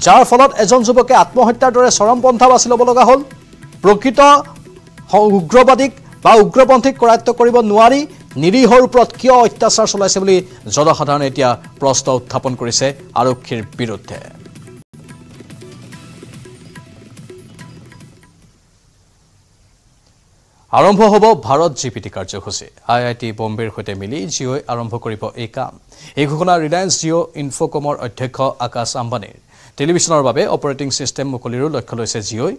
যাৰ ফলত এজন যুৱকে আত্মহত্যাৰ দৰে চৰমপন্থা বাছি ল'ব লগা হ'ল প্ৰকৃত উগ্ৰবাদীক বা উগ্ৰপন্থীক কৰায়ত্ব কৰিব নোৱাৰি নিৰীহৰ ওপৰত কিয় অত্যাচাৰ চলাইছে বুলি জনসাধাৰণে এতিয়া প্ৰশ্ন উত্থাপন কৰিছে আৰক্ষীৰ বিৰুদ্ধে আৰম্ভ হ'ব ভাৰত জিপিটি কাৰ্যসূচী IIT বম্বেৰ সৈতে মিলি জিঅ'ই আৰম্ভ কৰিব এই কাম এই ঘোষণা ৰিলায়েন্স জিঅ' ইনফকমৰ অধ্যক্ষ আকাশ আম্বানীৰ টেলিভিছনৰ বাবে অপাৰেটিং সিস্টেম মুকলিৰো লক্ষ্য লৈছে জিঅ'ই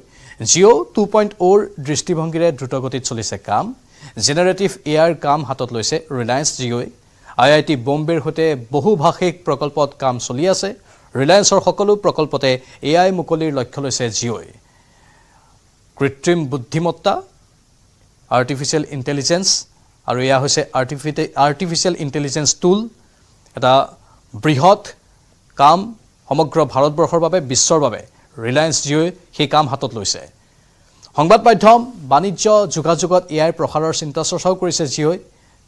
জিঅ' 2.0 দৃষ্টিভংগীৰে দ্ৰুতগতিত চলিছে কাম জেনাৰেটিভ এআইৰ কাম হাতত লৈছে ৰিলায়েন্স জিঅ'ই IIT বম্বেৰ সৈতে বহুভাষিক প্ৰকল্পত কাম চলি আছে ৰিলায়েন্সৰ সকলো প্ৰকল্পতে AI মুকলিৰ লক্ষ্য লৈছে জিঅ'ই কৃত্ৰিম বুদ্ধিমত্তা আৰ্টিফিচিয়েল ইন্টেলিজেন্স আৰু এয়া হৈছে আৰ্টিফিচিয়েল ইন্টেলিজেন্স টুল এটা বৃহৎ কাম সমগ্ৰ ভাৰতবৰ্ষৰ বাবে বিশ্বৰ বাবে ৰিলায়েন্স জিঅ'ই সেই কাম হাতত লৈছে সংবাদ মাধ্যম বাণিজ্য যোগাযোগত এআইৰ প্ৰসাৰৰ চিন্তা চৰ্চাও কৰিছে জিঅ'ই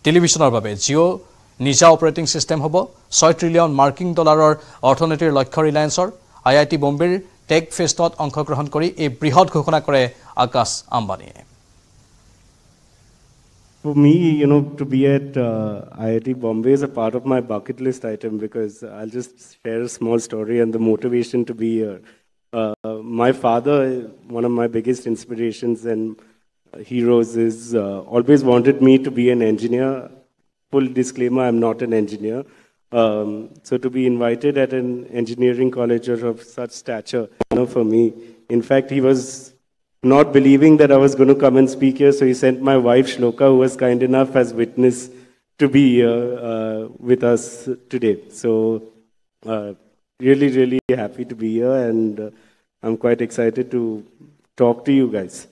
টেলিভিছনৰ বাবে জিঅ' নিজা অপাৰেটিং সিস্টেম হ'ব 6 ট্ৰিলিয়ন মাৰ্কিন ডলাৰৰ অৰ্থনীতিৰ লক্ষ্য ৰিলায়েন্সৰ IIT বম্বেৰ টেক ফেষ্টত অংশগ্ৰহণ কৰি এই বৃহৎ ঘোষণা কৰে আকাশ আম্বানীয়ে For me, to be at IIT Bombay is a part of my bucket list item because I'll just share a small story and the motivation to be here. My father, one of my biggest inspirations and heroes, is always wanted me to be an engineer. Full disclaimer, I'm not an engineer. So to be invited at an engineering college of such stature, for me, in fact, he was not believing that I was going to come and speak here, so he sent my wife Shloka, who was kind enough as witness to be here with us today. So really, really happy to be here, and I'm quite excited to talk to you guys.